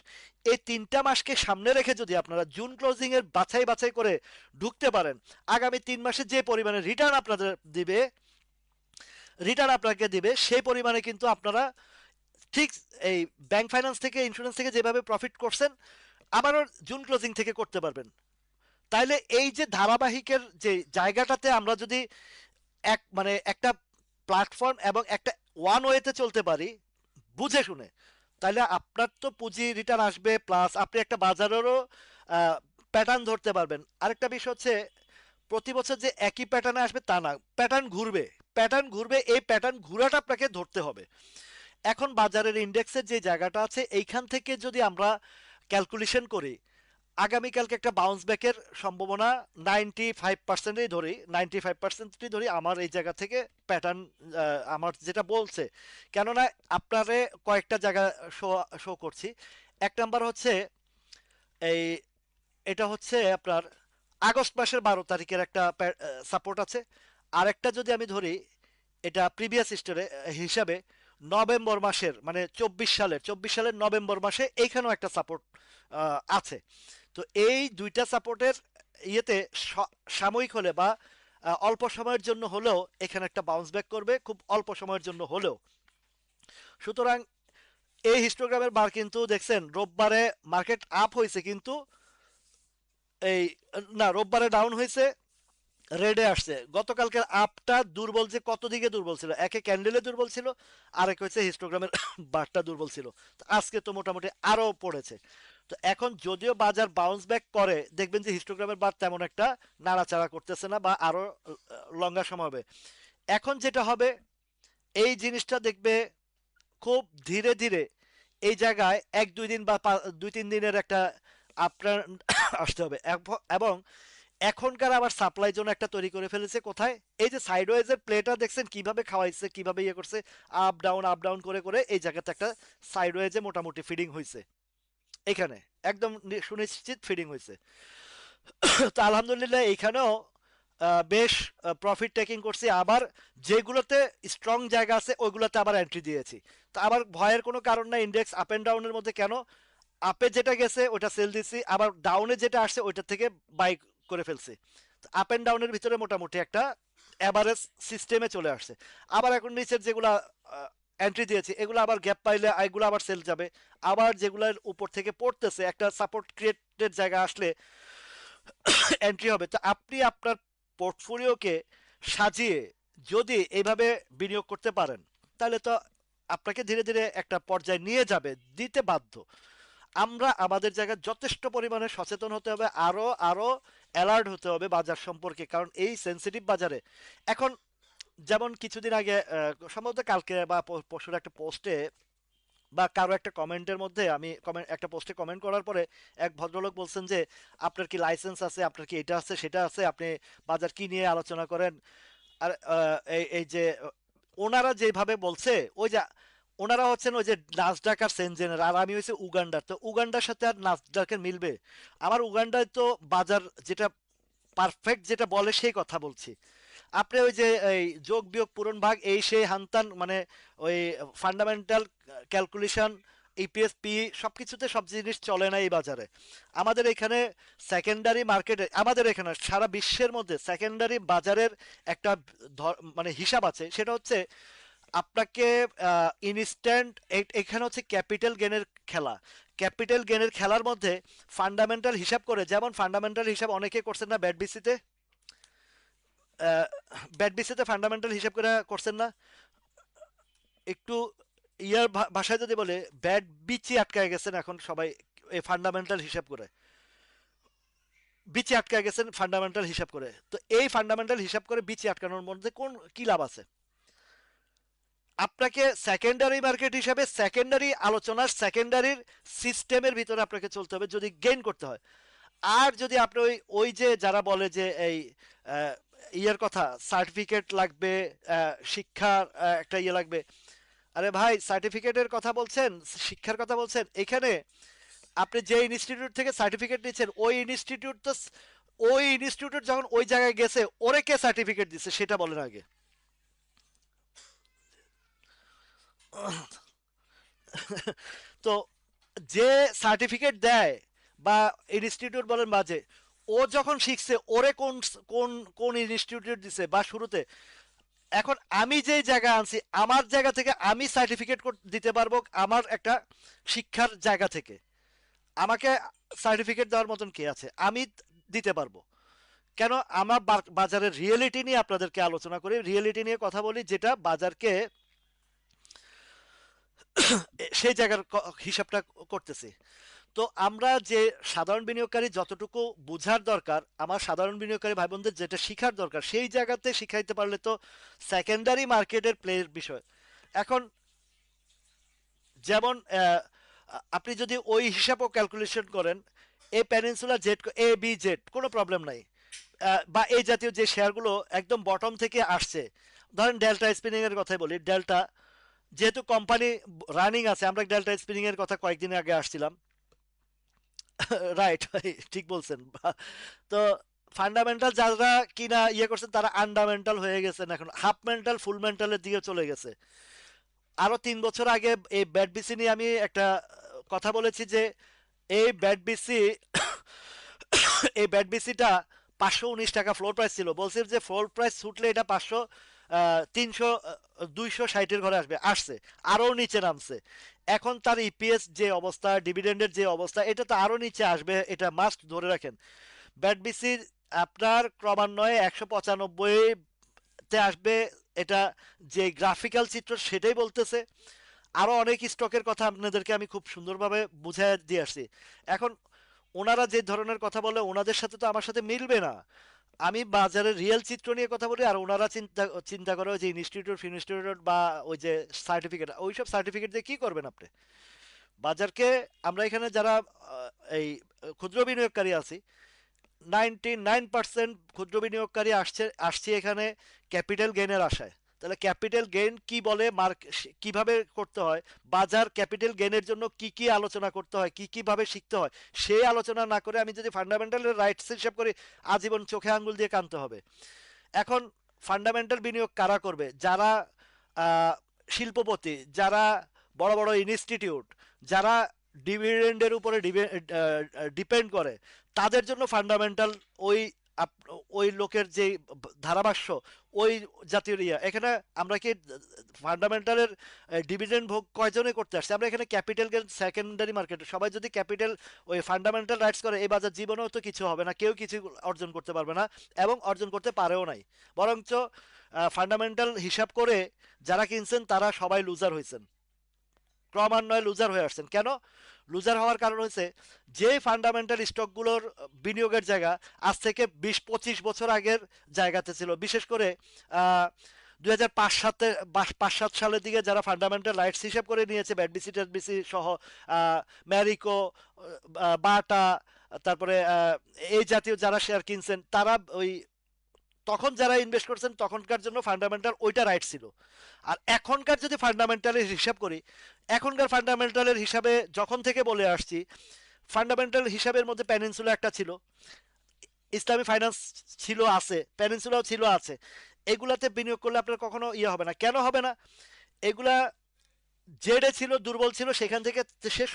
এই 3টা মাসকে সামনে রেখে যদি আপনারা জুন ক্লোজিং এর বাছাই বাছাই করে ঢুকতে পারেন, আগামী 3 মাসে যে পরিমাণে রিটার্ন আপনাকে দিবে সেই পরিমাণে কিন্তু আপনারা ঠিক এই ব্যাংক, ফাইন্যান্স থেকে, ইন্স্যুরেন্স থেকে যেভাবে প্রফিট করছেন আবারও জুন ক্লোজিং থেকে করতে পারবেন। তাইলে এই যে ধারাবাহিকের যে জায়গাটাতে আমরা যদি মানে একটা প্ল্যাটফর্ম এবং একটা ওয়ান ওয়েতে চলতে পারি বুঝে শুনে, তাহলে আপনার তো পুঁজি রিটার্ন আসবে, প্লাস আপনি একটা বাজারেরও প্যাটার্ন ধরতে পারবেন। আরেকটা বিষয় হচ্ছে প্রতি বছর যে একই প্যাটার্নে আসবে তা না, প্যাটার্ন ঘুরবে, এই প্যাটার্ন ঘুরাটা আপনাকে ধরতে হবে। এখন বাজারের ইন্ডেক্সের যে জায়গাটা আছে এইখান থেকে যদি আমরা ক্যালকুলেশন করি, আগামীকালকে একটা বাউন্স ব্যাকের সম্ভাবনা 95%ই ধরি, 95%ই ধরি আমার এই জায়গা থেকে প্যাটার্ন আমার যেটা বলছে। কেননা আপনারে কয়েকটা জায়গা শো শো করছি। এক নাম্বার হচ্ছে এই, এটা হচ্ছে আপনার আগস্ট মাসের 12 তারিখের একটা সাপোর্ট আছে। আরেকটা যদি আমি ধরি, এটা প্রিভিয়াস হিস্টোরি হিসাবে নভেম্বর মাসের, মানে 24 সালের নভেম্বর মাসে এইখানেও একটা সাপোর্ট আছে। তো এই দুইটা সাপোর্টের ইয়েতে সাময়িক হলে বা অল্প সময়ের জন্য হলেও এখানে একটা বাউন্স ব্যাক করবে, খুব অল্প সময়ের জন্য হলেও। সুতরাং এই হিস্টোগ্রামের বার কিন্তু দেখছেন রোববারে মার্কেট আপ হয়েছে, কিন্তু এই না, রোববারে ডাউন হয়েছে, রেডে আসছে। গতকালকের আপটা দুর্বল, যে কত দিকে দুর্বল ছিল, একে ক্যান্ডেলে দুর্বল ছিল, আরেক হচ্ছে হিস্টোগ্রামের বারটা দুর্বল ছিল। তো আজকে তো মোটামুটি আরো পড়েছে। তো এখন যদিও বাজার বাউন্স ব্যাক করে, দেখবেন যে হিস্টোগ্রামের বার তেমন একটা নাড়াচাড়া করতেছে না, বা আরো লঙ্গা সময় হবে। এখন যেটা হবে, এই জিনিসটা দেখবে খুব ধীরে ধীরে এই জায়গায় 1-2 দিন বা 2-3 দিনের একটা আপনার আসতে হবে। এবং এখনকার আবার সাপ্লাই জোন একটা তৈরি করে ফেলেছে কোথায়, এই যে সাইডওয়েজের প্লেটা দেখছেন কিভাবে খাওয়াইছে, কিভাবে ইয়ে করছে, আপ ডাউন করে করে এই জায়গাতে একটা সাইডওয়েজে মোটামুটি ফিডিং হয়েছে এখানে, একদম সুনিশ্চিত ফিডিং হয়েছে। তো আলহামদুলিল্লাহ এইখানেও বেশ প্রফিট টেকিং করছি, আবার যেগুলোতে স্ট্রং জায়গা আছে ওইগুলোতে আবার এন্ট্রি দিয়েছি। তো আবার ভয়ের কোনো কারণ নাই, ইন্ডেক্স আপ এন্ড ডাউনের মধ্যে কেন, আপে যেটা গেছে ওটা সেল দিছি, আবার ডাউনে যেটা আসছে ওইটা থেকে বাই করে ফেলছি। আপ এন্ড ডাউনের ভিতরে মোটামুটি একটা অ্যাভারেজ সিস্টেমে চলে আসছে। আবার এখন নিচের যেগুলা এন্ট্রি দিয়েছি এগুলো আবার গ্যাপ পাইলে এগুলো আবার সেল যাবে। আবার যেগুলোর উপর থেকে পড়তেছে একটা সাপোর্ট ক্রিয়েটেড জায়গা আসলে এন্ট্রি হবে। তো আপনি আপনার পোর্টফোলিওকে সাজিয়ে যদি এইভাবে বিনিয়োগ করতে পারেন, তাহলে তো আপনাকে ধীরে ধীরে একটা পর্যায়ে নিয়ে যাবে, দিতে বাধ্য। আমরা আমাদের জায়গায় যথেষ্ট পরিমাণে সচেতন হতে হবে, আরো আরো অ্যালার্ট হতে হবে বাজার সম্পর্কে, কারণ এই সেন্সিটিভ বাজারে এখন, যেমন কিছুদিন আগে সম্ভবত কালকে বা পরশুর একটা পোস্টে বা কারো একটা কমেন্টের মধ্যে, আমি একটা পোস্টে কমেন্ট করার পরে এক ভদ্রলোক বলছেন যে আপনার কি লাইসেন্স আছে, আপনার কি এটা আছে সেটা আছে, আপনি বাজার কি নিয়ে আলোচনা করেন। আর এই যে ওনারা যেভাবে বলছে, ওই যে ওনারা হচ্ছেন ওই যে নাসডাক আর সেনজেনের, আর আমি হয়েছে উগান্ডার। তো উগান্ডার সাথে আর নাসডাকের মিলবে? আমার উগান্ডায় তো বাজার যেটা পারফেক্ট যেটা বলে সেই কথা বলছি। আপনি ওই যে এই যোগ বিয়োগ পূরণ ভাগ এই সেই হানতান, মানে ওই ফান্ডামেন্টাল ক্যালকুলেশন, ইপিএস পি, সবকিছুতে সব জিনিস চলে না এই বাজারে। আমাদের এখানে সেকেন্ডারি মার্কেটে, আমাদের এখানে সারা বিশ্বের মধ্যে সেকেন্ডারি বাজারের একটা মানে হিসাব আছে, সেটা হচ্ছে আপনাকে ইনস্ট্যান্ট, এখানে হচ্ছে ক্যাপিটাল গেনের খেলা। ক্যাপিটাল গেনের খেলার মধ্যে ফান্ডামেন্টাল হিসাব করে, যেমন ফান্ডামেন্টাল হিসাব অনেকে করছেন না ব্যাট বিসিতে ফান্ডামেন্টাল হিসাব করে করছেন না, একটু ইয়ার ভাষায় যদি বলে, ব্যাড বিচি আটকায় গেছেন এখন সবাই এই ফান্ডামেন্টাল হিসাব করে, বিচি আটকায় গেছেন ফান্ডামেন্টাল হিসাব করে। তো এই ফান্ডামেন্টাল হিসাব করে বিচি আটকানোর মধ্যে কোন কি লাভ আছে? আপনাকে সেকেন্ডারি মার্কেট হিসাবে সেকেন্ডারি আলোচনার সেকেন্ডারির সিস্টেমের ভিতরে আপনাকে চলতে হবে যদি গেইন করতে হয়। আর যদি আপনি ওই ওই যে যারা বলে যে এই আহ, ইয়ের কথা সার্টিফিকেট লাগবে, শিক্ষার একটা ইয়ে লাগবে, আরে ভাই সার্টিফিকেটের কথা বলছেন, শিক্ষার কথা বলছেন, এখানে আপনি যে ইনস্টিটিউট থেকে সার্টিফিকেট নিচ্ছেন ওই ইনস্টিটিউট তো, ওই ইনস্টিটিউট যখন ওই জায়গায় গেছে ওরে কে সার্টিফিকেট দিচ্ছে সেটা বলেন আগে। তো যে সার্টিফিকেট দেয় বা ইনস্টিটিউট বলেন বাজে, ও যখন শিখছে ওরে কোন কোন কোন ইনস্টিটিউট দিছে বা শুরুতে, এখন আমি যে জায়গা আনছি আমার জায়গা থেকে আমি সার্টিফিকেট দিতে পারবো আমার একটা শিক্ষার জায়গা থেকে, আমাকে সার্টিফিকেট দেওয়ার মতন কে আছে? আমি দিতে পারবো। কেন? আমার বাজারের রিয়েলিটি নিয়ে আপনাদেরকে আলোচনা করি, রিয়েলিটি নিয়ে কথা বলি, যেটা বাজারকে সেই জায়গার হিসাবটা করতেছি। তো আমরা যে সাধারণ বিনিয়োগকারী যতটুকু বুঝার দরকার, আমার সাধারণ বিনিয়োগকারী ভাই বোনদের যেটা শিখার দরকার সেই জায়গাতে শিখাইতে পারলে তো সেকেন্ডারি মার্কেটের প্লের বিষয়। এখন যেমন আপনি যদি ওই হিসাবও ক্যালকুলেশন করেন, এ peninsula Z, A B Z, কোনো প্রবলেম নাই, বা এই জাতীয় যে শেয়ারগুলো একদম বটম থেকে আসছে, ধরেন ডেল্টা স্পিনিং এর কথাই বলি, ডেল্টা যেহেতু কোম্পানি রানিং আছে, আমরা ডেল্টা স্পিনিং এর কথা কয়েকদিন আগে আসছিলাম। রাইট, ঠিক বলছেন। তো ফান্ডামেন্টাল যারা কিনা ইয়ে করছেন তারা আন্ডামেন্টাল হয়ে গেছেন, এখন হাফ মেন্টাল ফুল মেন্টালের দিকে চলে গেছে। আরো 3 বছর আগে এই ব্যাট বিসি নিয়ে আমি একটা কথা বলেছি যে এই ব্যাট বিসি এই ব্যাট বিসিটা 519 টাকা ফ্লোর প্রাইস ছিল, বলছি যে ফ্লোর প্রাইস ছুটলে এটা 500, 300, 260-এর ঘরে আসবে, আসছে, আরো নিচে নামছে। এখন তার ইপিএস যে অবস্থা, ডিভিডেন্ডের যে অবস্থা, এটা তো আরো নিচে আসবে, এটা মাস্ট ধরে রাখেন। ব্যাট বিসি আপনার ক্রমান্বয়ে 195 তে আসবে, এটা যে গ্রাফিক্যাল চিত্র সেটাই বলতেছে। আরো অনেক স্টকের কথা আপনাদেরকে আমি খুব সুন্দরভাবে বুঝাই দিয়ে আসছি। এখন ওনারা যে ধরনের কথা বলে ওনাদের সাথে তো আমার সাথে মিলবে না। আমি বাজারের রিয়েল চিত্র নিয়ে কথা বলি, আর ওনারা চিন্তা চিন্তা করে ওই যে ইনস্টিটিউট ফিনস্টিটিউট বা ওই যে সার্টিফিকেট, ওইসব সার্টিফিকেট দিয়ে কি করবেন আপনি? বাজারকে আমরা এখানে যারা এই ক্ষুদ্র বিনিয়োগকারী আছি, 99% ক্ষুদ্র বিনিয়োগকারী আসছে এখানে ক্যাপিটাল গেইনের আশায়। তাহলে ক্যাপিটাল গেইন কি বলে, কিভাবে করতে হয়, বাজার ক্যাপিটাল গেইনের জন্য কি কি আলোচনা করতে হয়, কি কিভাবে শিখতে হয়, সেই আলোচনা না করে আমি যদি ফান্ডামেন্টাল রাইটস হিসাব করি, আজীবন চোখে আঙ্গুল দিয়ে কানতে হবে। এখন ফান্ডামেন্টাল বিনিয়োগ কারা করবে? যারা আহ, শিল্পপতি, যারা বড় বড় ইনস্টিটিউট, যারা ডিভিডেন্ডের উপরে ডিপেন্ড করে, তাদের জন্য ফান্ডামেন্টাল ওই ওই লোকের যে ধারাভাষ্য, ওই জাতীয় ইয়া। এখানে আমরা কি ফান্ডামেন্টালের ডিভিডেন্ড ভোগ কয়জনে করতে আসছে? আমরা এখানে ক্যাপিটাল গেইন সেকেন্ডারি মার্কেটে সবাই যদি ক্যাপিটাল ওই ফান্ডামেন্টাল রাইটস করে, এই বাজার জীবনেও তো কিছু হবে না, কেউ কিছু অর্জন করতে পারবে না এবং অর্জন করতে পারেও নাই। বরঞ্চ ফান্ডামেন্টাল হিসাব করে যারা কিনছেন তারা সবাই লুজার হয়েছেন, ক্রমান্বয়ে লুজার হয়ে আসছেন। কেন লুজার হওয়ার কারণ হচ্ছে, যে ফান্ডামেন্টাল স্টকগুলোর বিনিয়োগের জায়গা আজ থেকে 20-25 বছর আগের জায়গাতে ছিল, বিশেষ করে 2005-7 সালের দিকে যারা ফান্ডামেন্টাল রাইটস হিসাব করে নিয়েছে, ব্যাটবিসি টেটবিসি সহ, ম্যারিকো, বাটা, তারপরে এই জাতীয় যারা শেয়ার কিনছেন, তারা ওই তখন যারা ইনভেস্ট করছেন তখনকার জন্য ফান্ডামেন্টাল ওইটা রাইট ছিল। আর এখনকার যদি ফান্ডামেন্টালের হিসাব করি, এখনকার ফান্ডামেন্টালের হিসাবে যখন থেকে বলে আসছি, ফান্ডামেন্টাল হিসাবের মধ্যে পেনিনসুলা একটা ছিল, ইসলামী ফাইন্যান্স ছিল, আছে, পেনিনসুলাও ছিল, আছে। এগুলাতে বিনিয়োগ করলে আপনার কখনো ইয়ে হবে না। কেন হবে না? এগুলা জেডে ছিল, দুর্বল ছিল, সেখান থেকে সে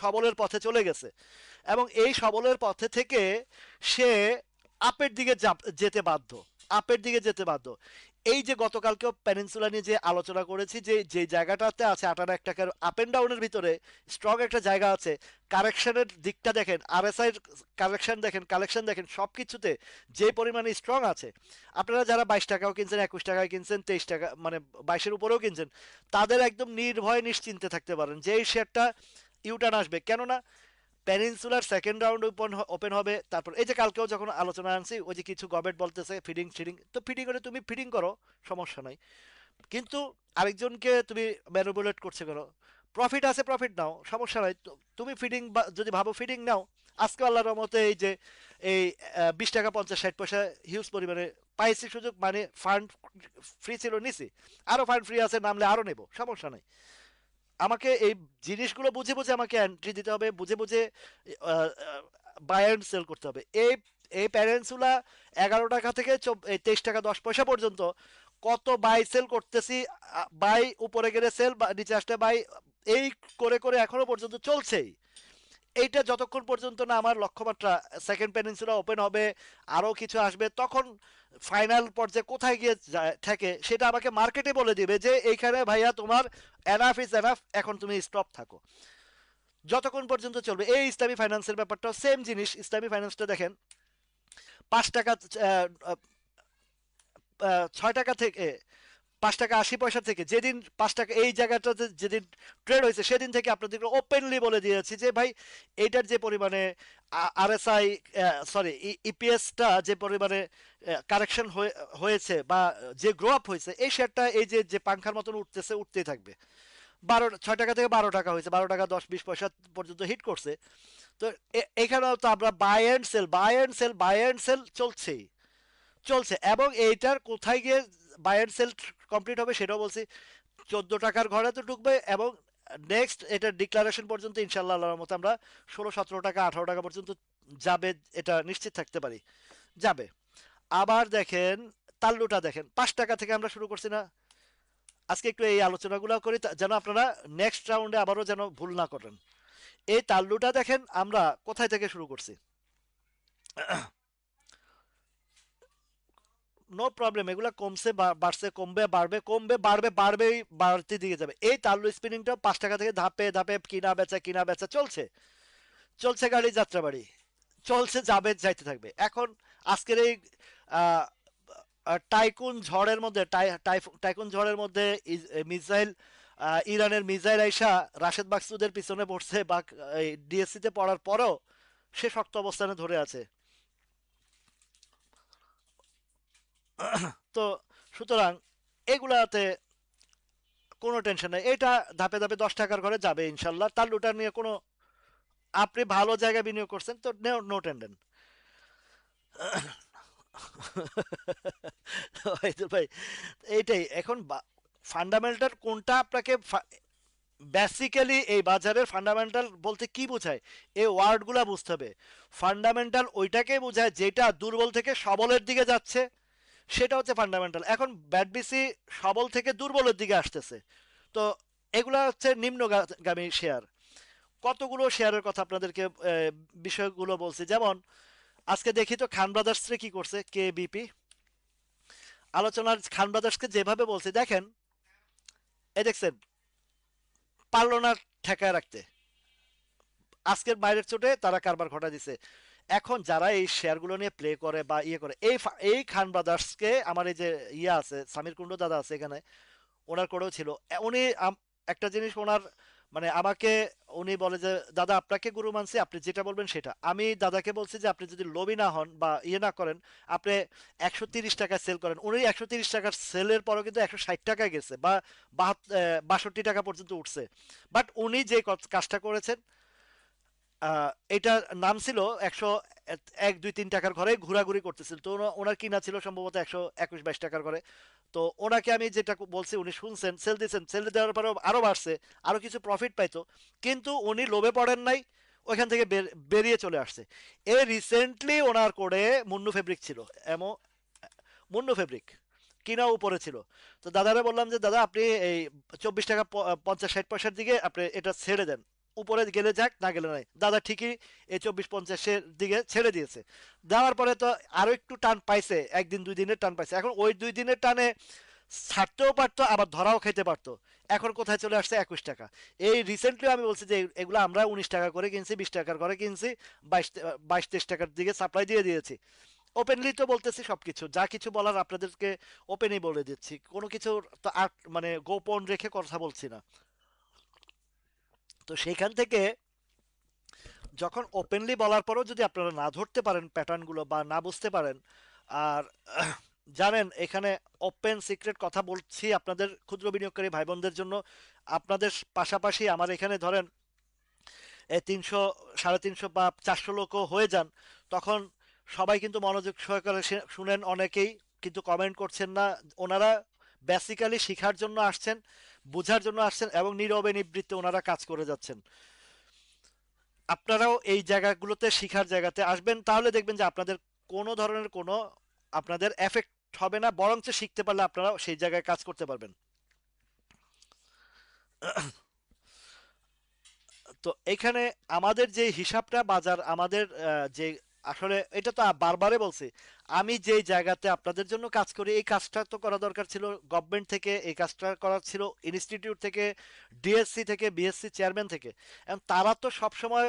সবলের পথে চলে গেছে, এবং এই সবলের পথে থেকে সে আপের দিকে যেতে বাধ্য, আপের দিকে যেতে বাধ্য। এই যে গতকালকেও পেনিনসুলা নিয়ে যে আলোচনা করেছি, যে যে জায়গাটাতে আছে 58 টাকার আপ এন্ড ডাউনের ভিতরে স্ট্রং একটা জায়গা আছে। কারেকশনের দিকটা দেখেন, আরএসআই কারেকশন দেখেন, কালেকশন দেখেন, সবকিছুতে যে পরিমাণে স্ট্রং আছে। আপনারা যারা 22 টাকাও কিনছেন, 21 টাকায় কিনছেন, 23 টাকা মানে 22-এর উপরেও কিনছেন, তাদের একদম নির্ভয় নিশ্চিন্তে থাকতে পারেন যে এই শেয়ারটা ইউটার্ন আসবে। কেননা peninsular second round open open হবে। তারপর এই যে কালকেও যখন আলোচনা আনছি, ওই যে কিছু গভর্নমেন্ট বলতেছে ফিডিং ফিডিং, তো ফিডিং করে তুমি ফিডিং করো, সমস্যা নাই। কিন্তু আরেকজনকে তুমি ম্যানুপুলেট করছে কেন? প্রফিট আছে, প্রফিট নাও, সমস্যা নাই। তুমি ফিডিং যদি ভাবো ফিডিং নাও। আজকে আল্লাহর রহমতে এই যে এই 20 টাকা 50-60 পয়সা হিউজ পরিমাণে পাইছি সুযোগ, মানে ফান্ড ফ্রি ছিল নিছি, আরো ফান্ড ফ্রি আছে, নামলে আরো নেব, সমস্যা নাই। আমাকে এই জিনিসগুলো বুঝে বুঝে আমাকে এন্ট্রি দিতে হবে, বুঝে বুঝে বাই অ্যান্ড সেল করতে হবে। এই এই প্যারেন্টসগুলা 11 টাকা থেকে 23 টাকা 10 পয়সা পর্যন্ত কত বাই সেল করতেছি। বাই উপরে গেলে সেল, নিচে আসলে বাই, এই করে করে এখনো পর্যন্ত চলছেই। এইটা যতক্ষণ পর্যন্ত না আমার লক্ষ্যমাত্রা সেকেন্ড পেনিনসুলা ওপেন হবে, আরো কিছু আসবে, তখন ফাইনাল পর্যায়ে কোথায় গিয়ে থাকে সেটা আমাকে মার্কেটে বলে দিবে যে এইখানে ভাইয়া তোমার এনাফ ইজ এনাফ, এখন তুমি স্টপ থাকো। যতক্ষণ পর্যন্ত চলবে। এই ইসলামী ফাইন্যান্সের ব্যাপারটাও সেম জিনিস। ইসলামী ফাইন্যান্সটা দেখেন, 5 টাকা 6 টাকা থেকে 5 টাকা 80 পয়সা থেকে যেদিন 5 টাকা এই জায়গাটাতে যেদিন ট্রেড হয়েছে, সেদিন থেকে আপনাদেরকে ওপেনলি বলে দিয়েছি যে ভাই এইটার যে পরিমাণে আরএসআই, সরি, ইপিএসটা যে পরিমাণে কারেকশন হয়েছে বা যে গ্রো আপ হয়েছে, এই শেয়ারটা এই যে যে পাংখার মতন উঠতেছে, উঠতেই থাকবে। 6 টাকা থেকে 12 টাকা হয়েছে, 12 টাকা 10-20 পয়সা পর্যন্ত হিট করছে। তো এখানেও তো আমরা buy and sell, buy and sell, buy and sell চলছেই, চলছে। এবং এইটার কোথায় গিয়ে বাই অ্যান্ড সেল কমপ্লিট হবে সেটাও বলছি। 14 টাকার ঘরে তো ঢুকবে, এবং নেক্সট এটা ডিক্লারেশন পর্যন্ত ইনশাল্লাহ আল্লাহর মতো আমরা 16-17 টাকা 18 টাকা পর্যন্ত যাবে, এটা নিশ্চিত থাকতে পারি, যাবে। আবার দেখেন তাল্লুটা দেখেন, 5 টাকা থেকে আমরা শুরু করছি না। আজকে একটু এই আলোচনাগুলো করি যেন আপনারা নেক্সট রাউন্ডে আবারও যেন ভুল না করেন। এই তাল্লুটা দেখেন আমরা কোথায় থেকে শুরু করছি। নো প্রবলেম, এগুলা কমছে, বাড়ছে, কমবে, বাড়বে, কমবে, বাড়বে, বাড়বেই, বাড়তে দিকে যাবে। এই তাল্লু স্পিনিংটা 5 টাকা থেকে ধাপে ধাপে কিনা বেচা চলছে, চলছে গাড়ি যাত্রা বাড়ি, চলছে, যাবে, যাইতে থাকবে। এখন আজকের এই আহ, টাইকুন ঝড়ের মধ্যে, টাইকুন ঝড়ের মধ্যে মিসাইল, ইরানের মিসাইল আইসা রাশেদ মাকসুদের পিছনে পড়ছে, বা ডিএসসি তে পড়ার পরও সে শক্ত অবস্থানে ধরে আছে। তো সুতরাং এগুলাতে কোনো টেনশন নেই। এটা ধাপে ধাপে 10 টাকার ঘরে যাবে ইনশাল্লাহ। তার লুটার নিয়ে কোনো, আপনি ভালো জায়গায় বিনিয়োগ করছেন তো নো টেন্ডেন। ভাই, এইটাই এখন ফান্ডামেন্টাল কোনটা আপনাকে, বেসিক্যালি এই বাজারের ফান্ডামেন্টাল বলতে কি বোঝায়, এই ওয়ার্ডগুলা বুঝতে হবে। ফান্ডামেন্টাল ওইটাকে বোঝায় যেটা দুর্বল থেকে সবলের দিকে যাচ্ছে, সেটা হচ্ছে ফান্ডামেন্টাল। এখন ব্যাট বিসি সবল থেকে দুর্বলের দিকে আসতেছে, তো এগুলা হচ্ছে নিম্নগামী শেয়ার। কতগুলো শেয়ারের কথা আপনাদেরকে বিষয়গুলো বলছি, যেমন আজকে দেখি তো খান ব্রাদার্স রে কি করছে, কে বিপি আলোচনার খান ব্রাদার্সকে যেভাবে বলছে দেখেন, এই দেখছেন, পারলো না ঠেকায় রাখতে, আজকের বাইরের চোটে তারা কারবার ঘটা দিছে। এখন যারা এই শেয়ারগুলো নিয়ে প্লে করে বা ইয়ে করে, এই খান ব্রাদার্সকে, আমার এই যে ইয়ে আছে, সামির কুন্ডু দাদা আছে এখানে, ওনার করেও ছিল। উনি একটা জিনিস ওনার, মানে আমাকে উনি বলে যে দাদা আপনাকে গুরু মানছি, আপনি যেটা বলবেন সেটা। আমি দাদাকে বলছি যে আপনি যদি লোভী না হন বা ইয়ে না করেন, আপনি 130 টাকায় সেল করেন। উনি 130 টাকার সেলের পরও কিন্তু 160 টাকায় গেছে, বা 62 টাকা পর্যন্ত উঠছে। বাট উনি যে কাজটা করেছেন, এটার নাম ছিল 101-2-3 টাকার ঘরে ঘোরাঘুরি করতেছিল, তো ওনার কিনা ছিল সম্ভবত 121-22 টাকার ঘরে। তো ওনাকে আমি যেটা বলছি, উনি শুনছেন, সেল দিয়েছেন, সেল দেওয়ার পরেও আরো বাড়ছে, আরো কিছু প্রফিট পাইতো। কিন্তু উনি লোভে পড়েন নাই, ওইখান থেকে বেরিয়ে চলে আসছে। রিসেন্টলি ওনার করে মুন্নু ফেব্রিক ছিল, এমন মুন্নু ফেব্রিক কিনা উপরে ছিল। তো দাদারে বললাম যে দাদা আপনি এই 24 টাকা 50-60 পয়সার দিকে আপনি এটা ছেড়ে দেন। উপরে গেলে যাক, না গেলে নাই। দাদা ঠিকই এই 24-50-এর দিকে ছেড়ে দিয়েছে। দেওয়ার পরে তো আরো একটু টান পাইছে, একদিন দুই দিনের টান পাইছে। এখন ওই 2 দিনের টানে ছাড়তেও পারতো, আবার ধরাও খেতে পারতো। এখন কোথায় চলে আসছে 21 টাকা। এই রিসেন্টলি আমি বলছি যে এগুলো আমরা 19 টাকা করে কিনছি, 20 টাকার করে কিনছি, 22-23 টাকার দিকে সাপ্লাই দিয়ে দিয়েছি। ওপেনলি তো বলতেছি, সবকিছু যা কিছু বলার আপনাদেরকে ওপেনই বলে দিচ্ছি, কোনো কিছু তো আর মানে গোপন রেখে কথা বলছি না। তো সেইখান থেকে যখন ওপেনলি বলার পরেও যদি আপনারা না ধরতে পারেন প্যাটার্নগুলো বা না বুঝতে পারেন, আর জানেন এখানে ওপেন সিক্রেট কথা বলছি আপনাদের ক্ষুদ্র বিনিয়োগকারী ভাই বোনদের জন্য। আপনাদের পাশাপাশি আমার এখানে ধরেন 300, 350 বা 400 লোকও হয়ে যান, তখন সবাই কিন্তু মনোযোগ সহকারে শুনেন, অনেকেই কিন্তু কমেন্ট করছেন না। ওনারা বেসিক্যালি শিখার জন্য আসছেন, বোঝার জন্য আসছেন, এবং নীরবে নিবৃত্তে ওনারা কাজ করে যাচ্ছেন। আপনারাও এই জায়গাগুলোতে শিখার জায়গাতে আসবেন, তাহলে দেখবেন যে আপনাদের কোনো ধরনের কোনো আপনাদের এফেক্ট হবে না, বরঞ্চ শিখতে পারলে আপনারাও সেই জায়গায় কাজ করতে পারবেন। তো এখানে আমাদের যে হিসাবটা বাজার আমাদের যে আসলে এটা তো বারবারে বলছি, আমি যে জায়গাতে আপনাদের জন্য কাজ করি এই কাজটা তো করা দরকার ছিল গভর্নমেন্ট থেকে, এই কাজটা করা ছিল ইনস্টিটিউট থেকে, ডিএসসি থেকে, বিএসসি চেয়ারম্যান থেকে। এবং তারা তো সবসময়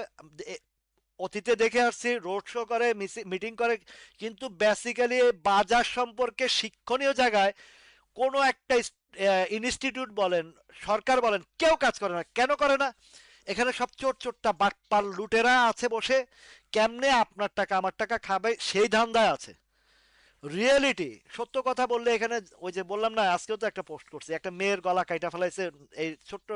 অতীতে দেখে আসছি রোড শো করে, মিটিং করে, কিন্তু বেসিক্যালি বাজার সম্পর্কে শিক্ষণীয় জায়গায় কোনো একটা ইনস্টিটিউট বলেন, সরকার বলেন, কেউ কাজ করে না। কেন করে না? এখানে সব চোর চোরটা বাটপাল লুটেরা আছে বসে, কেমনে আপনার টাকা আমার টাকা খাবে সেই ধান্দায় আছে। রিয়েলিটি সত্য কথা বললে এখানে, ওই যে বললাম না, আজকেও তো একটা পোস্ট করছি, একটা মেয়ের গলা কাইটা ফেলাইছে। এই ছোট্ট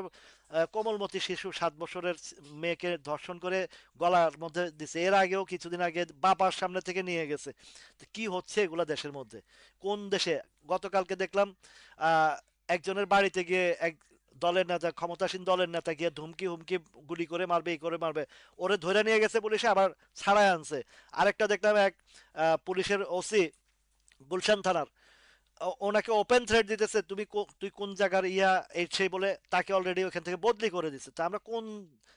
কোমলমতি শিশু, 7 বছরের মেয়েকে ধর্ষণ করে গলার মধ্যে দিছে। এর আগেও কিছুদিন আগে বাবার সামনে থেকে নিয়ে গেছে। তো কি হচ্ছে এগুলা দেশের মধ্যে? কোন দেশে? গতকালকে দেখলাম আহ একজনের বাড়িতে গিয়ে এক দলের নেতা, ক্ষমতাসীন দলের নেতা গিয়ে ধুমকি হুমকি, গুলি করে মারবে, এই করে মারবে, ওরে ধরে নিয়ে গেছে পুলিশে, আবার ছাড়াই আনছে। আরেকটা দেখলাম এক পুলিশের ওসি গুলশান থানার, ওনাকে ওপেন থ্রেট দিতেছে, তুই কোন জায়গার ইয়া, এই সেই বলে তাকে অলরেডি ওখান থেকে বদলি করে দিচ্ছে। তা আমরা কোন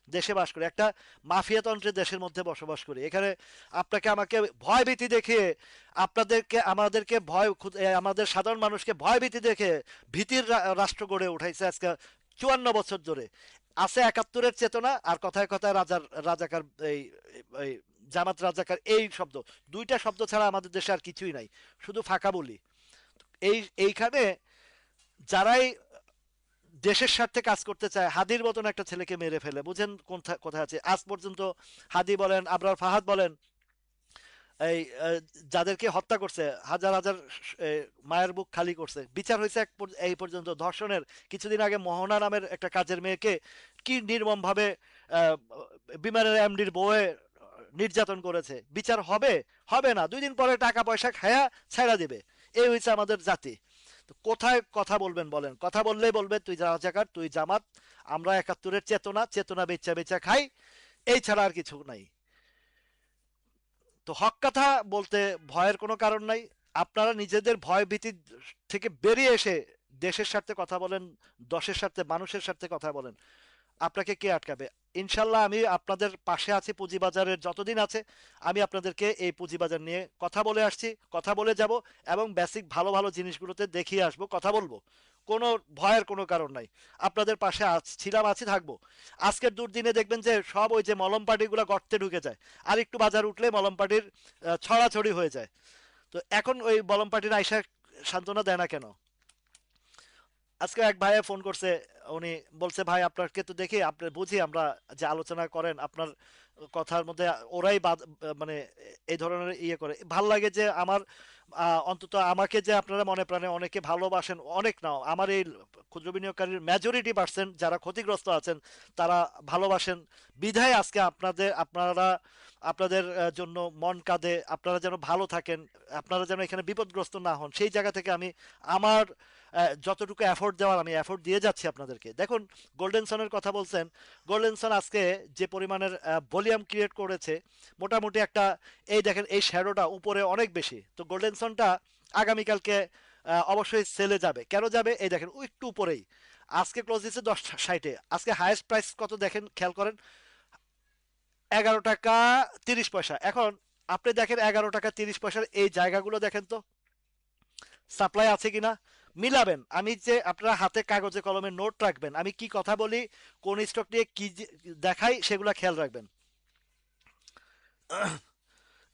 দেশে বাস করি? একটা মাফিয়াতন্ত্রের দেশের মধ্যে বসবাস করি। এখানে আপনাকে আমাকে ভয় ভীতি দেখে, আপনাদেরকে আমাদেরকে আমাদের সাধারণ মানুষকে ভয় ভীতি দেখে ভীতির রাষ্ট্র গড়ে উঠাইছে আজকে 54 বছর ধরে। আছে 71-এর চেতনা, আর কথায় কথায় রাজাকার, এই এই জামাত রাজাকার, এই শব্দ, দুইটা শব্দ ছাড়া আমাদের দেশে আর কিছুই নাই, শুধু ফাঁকা বলি। এইখানে যারাই দেশের স্বার্থে কাজ করতে চায়, হাদির মতন একটা ছেলেকে মেরে ফেলে, বুঝেন কোথায় আছে আজ পর্যন্ত। হাদি বলেন, আবরার ফাহাদ বলেন, এই যাদেরকে হত্যা করছে, হাজার হাজার মায়ের বুক খালি করছে, বিচার হয়েছে এই পর্যন্ত ধর্ষণের। কিছুদিন আগে মোহনা নামের একটা কাজের মেয়েকে কি নির্মম ভাবে বিমানের এমডির বউয়ে নির্যাতন করেছে। বিচার হবে? হবে না, 2 দিন পরে টাকা পয়সা খায়া ছেড়া দিবে। এই হয়েছে আমাদের জাতি। তো কোথায় কথা বলবেন বলেন? কথা বললেই বলবে তুই রাজাকার, তুই জামাত, আমরা 71-এর চেতনা, চেতনা বেচা বেচা খাই, এই ছাড়া আর কিছু নাই। তো হক কথা বলতে ভয়ের কোনো কারণ নাই। আপনারা নিজেদের ভয় ভীতি থেকে বেরিয়ে এসে দেশের স্বার্থে কথা বলেন, দশের স্বার্থে, মানুষের স্বার্থে কথা বলেন। আপনাকে কে আটকাবে? ইনশাল্লাহ আমি আপনাদের পাশে আছি। পুঁজিবাজারের যতদিন আছে আমি আপনাদেরকে এই পুঁজিবাজার নিয়ে কথা বলে আসছি, কথা বলে যাব, এবং বেসিক ভালো ভালো জিনিসগুলোতে দেখিয়ে আসবো, কথা বলবো। কোনো ভয়ের কোনো কারণ নাই। আপনাদের পাশে ছিলাম, আছি, থাকবো। আজকের দুর্দিনে দেখবেন যে সব ওই যে মলম পার্টিগুলো গর্তে ঢুকে যায়, আর একটু বাজার উঠলে মলম পার্টির ছড়াছড়ি হয়ে যায়। তো এখন ওই মলম পার্টির আইসা সান্ত্বনা দেয় না কেন? আজকে এক ভাইয়া ফোন করছে, উনি বলছে ভাই আপনাকে তো দেখি, আপনি বুঝি আমরা যে আলোচনা করেন আপনার কথার মধ্যে ওরাই মানে এই ধরনের ইয়ে করে, ভাল লাগে যে আমার অন্তত আমাকে যে আপনারা মনে প্রাণে অনেকে ভালোবাসেন, অনেক না, আমার এই ক্ষুদ্র বিনিয়োগকারীর মেজরিটি % যারা ক্ষতিগ্রস্ত আছেন তারা ভালোবাসেন। বিধায় আজকে আপনারা আপনাদের জন্য মন কাঁদে, আপনারা যেন ভালো থাকেন, আপনারা যেন এখানে বিপদগ্রস্ত না হন, সেই জায়গা থেকে আমি আমার যতটুকু এফোর্ট দেওয়ার আমি এফোর্ট দিয়ে যাচ্ছি আপনাদেরকে। দেখুন, গোল্ডেন সনের কথা বলছেন, গোল্ডেন সন আজকে যে পরিমাণের ভলিউম ক্রিয়েট করেছে, মোটামুটি একটা, এই দেখেন এই শ্যাডোটা উপরে অনেক বেশি, তো গোল্ডেন সনটা আগামীকালকে অবশ্যই সেলে যাবে। কেন যাবে? এই দেখেন একটু উপরেই। আজকে ক্লোজ দিচ্ছে 10.60-এ, আজকে হাইয়েস্ট প্রাইস কত দেখেন, খেয়াল করেন, 11 টাকা 30 পয়সা। এখন আপনি দেখেন 11 টাকা 30 পয়সার এই জায়গাগুলো দেখেন তো সাপ্লাই আছে কিনা, মিলাবেন। আমি যে আপনারা হাতে কাগজে কলমে নোট রাখবেন, আমি কি কথা বলি, কোন স্টক নিয়ে কি দেখাই, সেগুলা খেয়াল রাখবেন।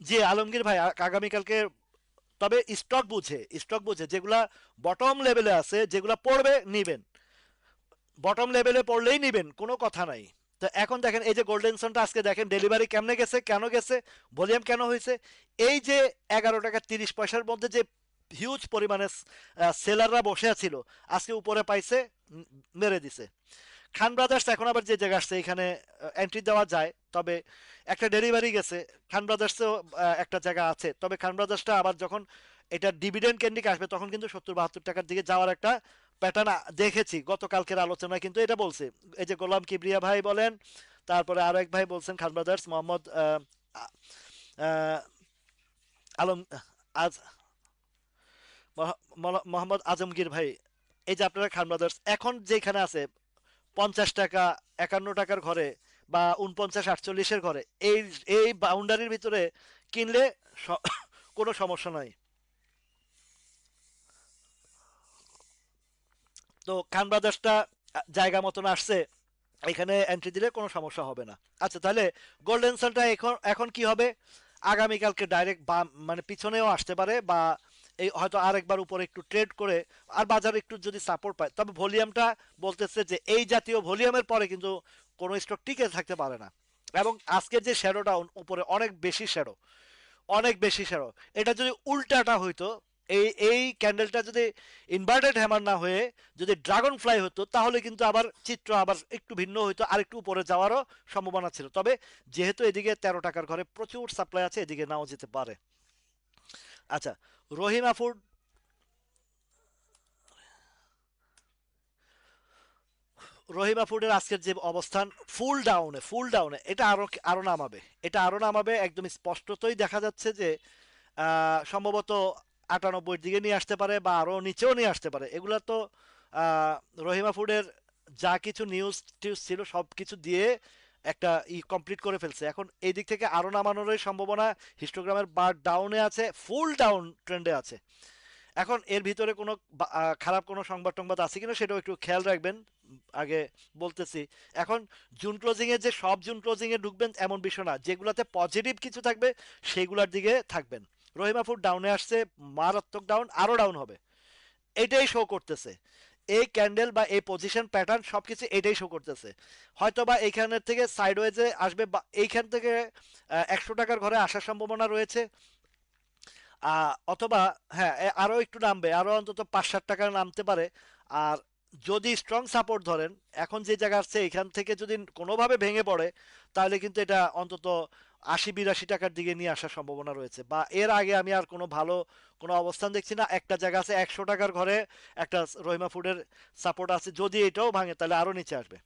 জি আলমগীর ভাই, আগামীকালকে তবে স্টক বুঝে যেগুলা বটম লেভেলে আছে, যেগুলা পড়বে নিবেন, বটম লেভেলে পড়লেই নিবেন, কোনো কথা নাই। তো এখন দেখেন এই যে গোল্ডেন সানটা আজকে দেখেন ডেলিভারি কেমনে গেছে, কেন গেছে, ভলিউম কেন হয়েছে, এই যে 11 টাকা 30 পয়সার মধ্যে যে হিউজ পরিমাণে সেলাররা বসে ছিল, আজকে উপরে পাইছে, মেরে দিছে। খান ব্রাদার্স এখন আবার যে জায়গা আসছে এখানে এন্ট্রি দেওয়া যায়, তবে একটা ডেলিভারি গেছে। খান ব্রাদার্সেও একটা জায়গা আছে, তবে খান ব্রাদার্সটা আবার যখন এটা ডিভিডেন্ড কেন্দ্রিক আসবে তখন কিন্তু 70-72 টাকার দিকে যাওয়ার একটা প্যাটার্ন দেখেছি গতকালকের আলোচনায়, কিন্তু এটা বলছে এই যে গোলাম কিবরিয়া ভাই বলেন, তারপরে আরো এক ভাই বলছেন খান ব্রাদার্স, মোহাম্মদ আহ, আলম আজ মোহাম্মদ আজমগীর ভাই, এই যে আপনারা খান ব্রাদার্স এখন যেখানে আছে 50 টাকা 51 টাকার ঘরে বা 49-48-এর ঘরে, এই এই বাউন্ডারির ভিতরে কিনলে কোনো সমস্যা নাই। তো খান ব্রাদার্সটা জায়গা মতন আসছে, এখানে এন্ট্রি দিলে কোনো সমস্যা হবে না। আচ্ছা তাহলে গোল্ডেন সানটা এখন এখন কি হবে, আগামীকালকে ডাইরেক্ট বাম মানে পিছনেও আসতে পারে, বা এই হয়তো আরেকবার উপরে একটু ট্রেড করে আর বাজার একটু যদি সাপোর্ট পায়, তবে ভলিউমটা বলতেছে যে এই জাতীয় ভলিউমের পরে কিন্তু কোনো স্টক টিকে থাকতে পারে না। এবং আজকের যে শ্যাডোটা উপরে অনেক বেশি শ্যাডো, অনেক বেশি শ্যাডো, এটা যদি উল্টাটা হইতো, এই ক্যান্ডেলটা যদি ইনভার্টেড হ্যামার না হয়ে যদি ড্রাগন ফ্লাই হতো, তাহলে কিন্তু আবার চিত্র আবার একটু ভিন্ন হইতো, আর একটু উপরে যাওয়ারও সম্ভাবনা ছিল। তবে যেহেতু এদিকে 13 টাকার ঘরে প্রচুর সাপ্লাই আছে, এদিকে নাও যেতে পারে। আচ্ছা, রহিমা ফুড, রহিমা ফুডের আজকের যে অবস্থান, ফুল ডাউনে, এটা আরো আরো নামাবে, এটা আরো নামাবে, একদম স্পষ্টতই দেখা যাচ্ছে যে সম্ভবত 98-এর দিকে নিয়ে আসতে পারে, বা আরো নিচেও নিয়ে আসতে পারে। এগুলা তো আহ, রহিমা ফুডের যা কিছু নিউজ টিউজ ছিল সব কিছু দিয়ে একটা কমপ্লিট করে ফেলছে, এখন এই দিক থেকে আরো নামানোর সম্ভাবনা। হিস্টোগ্রামের বার ডাউনে আছে, ফুল ডাউন ট্রেন্ডে আছে। এখন এর ভিতরে কোনো খারাপ কোনো সংবাদ টংবাদ আছে কিনা সেটাও একটু খেয়াল রাখবেন, আগে বলতেছি। এখন জুন ক্লোজিং এ যে সব জুন ক্লোজিং এ ঢুকবেন এমন বিষয় না, যেগুলাতে পজিটিভ কিছু থাকবে সেগুলোর দিকে থাকবেন। রহিমা ফুড ডাউনে আসছে, মারাত্মক ডাউন, আরো ডাউন হবে, এটাই শো করতেছে। এই ক্যান্ডেল বা এই পজিশন প্যাটার্ন সবকিছু এটাই শো করতেছে। হয়তো বা এইখানের থেকে সাইডওয়েজে আসবে, বা এইখান থেকে 100 টাকার ঘরে আসার সম্ভাবনা রয়েছে, অথবা হ্যাঁ আরো একটু নামবে, আরো অন্তত 5-7 টাকা নামতে পারে। আর যদি স্ট্রং সাপোর্ট ধরেন, এখন যে জায়গা আছে এখান থেকে যদি কোনোভাবে ভেঙে পড়ে, তাহলে কিন্তু এটা অন্তত 80-82 টাকার দিকে নিয়ে আসার সম্ভাবনা রয়েছে, বা এর আগে আমি আর কোনো ভালো কোনো অবস্থান দেখছি না। একটা জায়গা আছে 100 টাকার ঘরে, একটা রহিমা ফুডের সাপোর্ট আছে, যদি এটাও ভাঙে তাহলে আরো নিচে আসবে।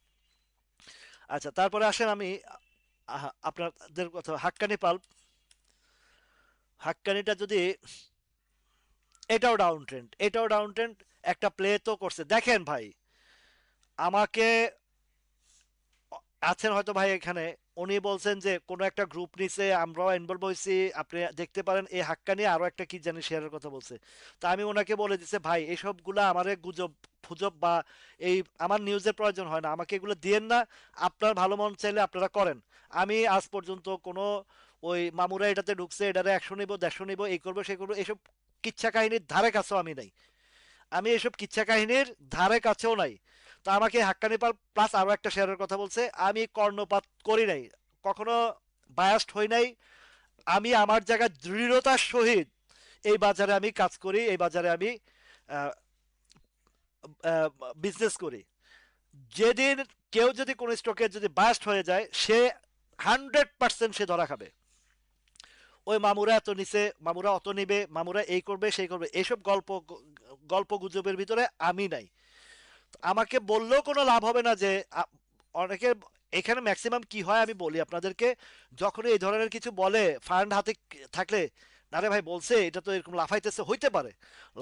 আচ্ছা তারপরে আসেন আমি আপনাদের কথা, হাক্কানি পাল্প, হাক্কানিটা যদি, এটাও ডাউন ট্রেন্ড, একটা প্লে তো করছে দেখেন ভাই। আমাকে আছেন হয়তো ভাই এখানে, উনি বলছেন যে কোনো একটা গ্রুপ নিছে, আমরাও ইনভলভ হয়েছি, আপনি দেখতে পারেন এই হাক্কা নিয়ে আরো একটা কি জানি শেয়ারের কথা বলছে। তা আমি ওনাকে বলে দিছে ভাই এইসবগুলা আমারে গুজব ফুজব বা এই আমার নিউজের প্রয়োজন হয় না, আমাকে এগুলো দিয়েন না, আপনার ভালো মন চাইলে আপনারা করেন। আমি আজ পর্যন্ত কোনো ওই মামুরা এটাতে ঢুকছে, এটারে 100 নিব 150 নিব, এই করবো সেই করবো, এইসব কিচ্ছা কাহিনীর ধারে কাছেও আমি নাই, আমি এসব কিচ্ছা কাহিনীর ধারে কাছেও নাই। তো আমাকে হাক্কানি পাল প্লাস আরো একটা শেয়ারের কথা বলছে, আমি কর্ণপাত করি নাই, কখনো বায়াস্ট হই নাই। আমি আমার জায়গায় দৃঢ়তার সহিত এই বাজারে আমি কাজ করি, এই বাজারে আমি বিজনেস করি। যেদিন কেউ যদি কোনো স্টকে যদি বায়াস্ট হয়ে যায়, সে 100% সে ধরা খাবে। ওই মামুরা এত নিচে, মামুরা অত নিবে, মামুরা এই করবে সেই করবে, এইসব গল্প গল্প গুজবের ভিতরে আমি নাই। আমাকে বললেও কোনো লাভ হবে না যে অনেকে এখানে ম্যাক্সিমাম কি হয় আমি বলি আপনাদেরকে, যখন এই ধরনের কিছু বলে ফান্ড হাতে থাকলে আরে ভাই বলছে এটা তো এরকম লাফাইতেছে, হইতে পারে।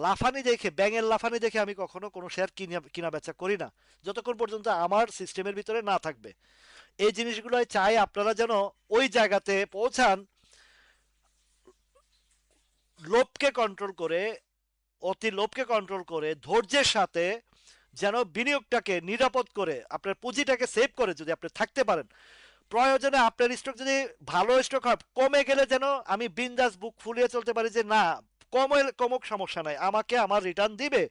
লাফানি দেখে, ব্যাঙের লাফানি দেখে আমি কখনো কোনো শেয়ার কিনা কিনা বেচা করি না, যতক্ষণ পর্যন্ত আমার সিস্টেমের ভিতরে না থাকবে। এই জিনিসগুলো চাই আপনারা যেন ওই জায়গাতে পৌঁছান, লোভকে কন্ট্রোল করে, অতি লোভকে কন্ট্রোল করে ধৈর্যের সাথে যেন বিনিয়োগটাকে নিরাপদ করে আপনার পুঁজিটাকে সেভ করে যদি আপনি থাকতে পারেন, প্রয়োজনে আপনার স্টক যদি ভালো স্টক হয় কমে গেলে যেন আমি বিন্দাস বুক ফুলিয়ে চলতে পারি যে না, কমে কমুক সমস্যা নাই, আমাকে আমার রিটার্ন দিবে,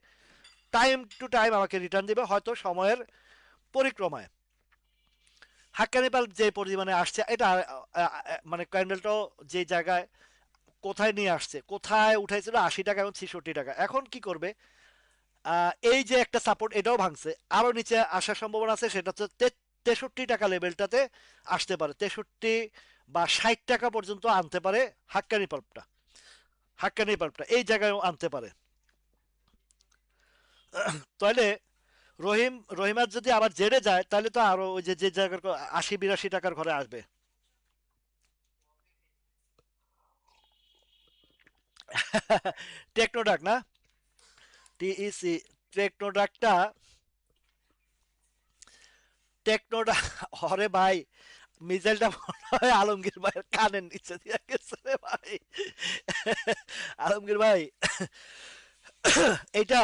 টাইম টু টাইম আমাকে রিটার্ন দিবে, হয়তো সময়ের পরিক্রমায়। হাক্কানি বাল্ব যে পরিমাণে আসছে এটা মানে ক্যান্ডেলটাও যে জায়গায় কোথায় নিয়ে আসছে, কোথায় উঠাইছিল 80 টাকা, এখন 66 টাকা, এখন কি করবে? এই যে একটা সাপোর্ট এটাও ভাঙছে, আরো নিচে আসার সম্ভাবনা আছে, সেটা হচ্ছে 63 টাকা লেভেলটাতে আসতে পারে, 63 বা 60 টাকা পর্যন্ত আনতে পারে হাক্কানি পাল্পটা। হাক্কানি পাল্পটা এই জায়গায় আনতে পারে। তাহলে রহিমার যদি আবার জেড়ে যায় তাহলে তো আরো ওই যে যে জায়গার 80 82 টাকার ঘরে আসবে। টেকনোডাক না? টিইসি, টেকনোডাকটা, টেকনোডাক, হরে ভাই, মিসাইলটা মনে হয় আলমগীর ভাইয়ের কানের নিচে দিয়ে গেছে রে ভাই। আলমগীর ভাই, এটা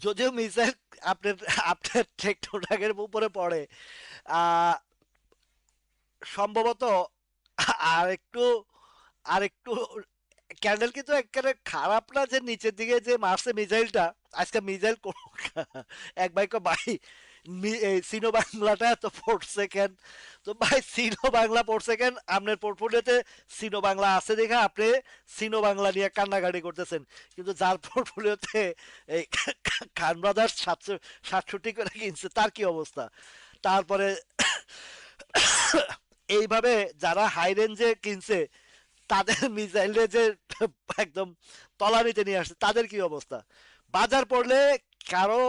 যদিও মিসাইল আপনার আপনার টেকনোডাকের উপরে পড়ে, আহ, সম্ভবত আর একটু, আর একটু ক্যান্ডেল কিন্তু একেবারে খারাপ না যে নিচের দিকে যে মারছে মিসাইলটা। আজকে মিসাইল এক ভাই ভাই, এই সিনো বাংলাটা এত পড়ছে কেন? তো ভাই সিনো বাংলা পড়ছে কেন? আপনার পোর্টফোলিওতে সিনো বাংলা আছে দেখে আপনি সিনো বাংলা নিয়ে কান্নাকাটি করতেছেন, কিন্তু যার পোর্টফোলিওতে এই খান ব্রাদার্স 67 করে কিনছে তার কি অবস্থা? তারপরে এইভাবে যারা হাই রেঞ্জে কিনছে তাদের মিসাইলে যে একদম তলানিতে নিয়ে আসছে তাদের কি অবস্থা? বাজার পড়লে কারো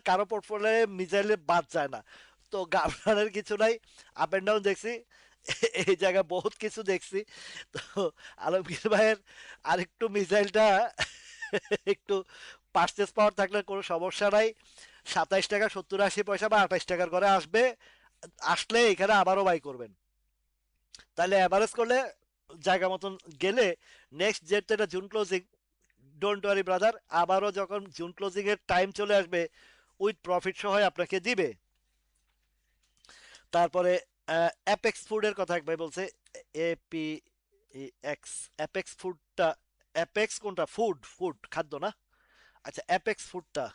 কারো পোর্টফোলিও মিসাইলে বাদ যায় না। তো ঘাবড়ানোর কিছু নাই, আপ এন্ড ডাউন দেখছি, এই জায়গায় বহুত কিছু দেখছি। তো আলমগীর ভাইয়ের আরেকটু মিসাইলটা একটু পারচেস পাওয়ার থাকলে কোনো সমস্যা নাই। 27 টাকা 70 80 পয়সা বা 28 টাকার ঘরে আসবে, আসলে এখানে আবারও বাই করবেন। তাহলে অ্যাভারেজ করলে জায়গা মতন গেলে, নেক্সট যেহেতু এটা June closing, don't worry brother, আবারও যখন জুন ক্লোজিং এর টাইম চলে আসবে উইথ প্রফিট সহ আপনাকে দিবে। তারপরে অ্যাপেক্স ফুডের কথা এক ভাই বলছে, এপি এক্স, অ্যাপেক্স ফুডটা, অ্যাপেক্স কোনটা? ফুড, ফুড খাদ্য না? আচ্ছা অ্যাপেক্স ফুডটা,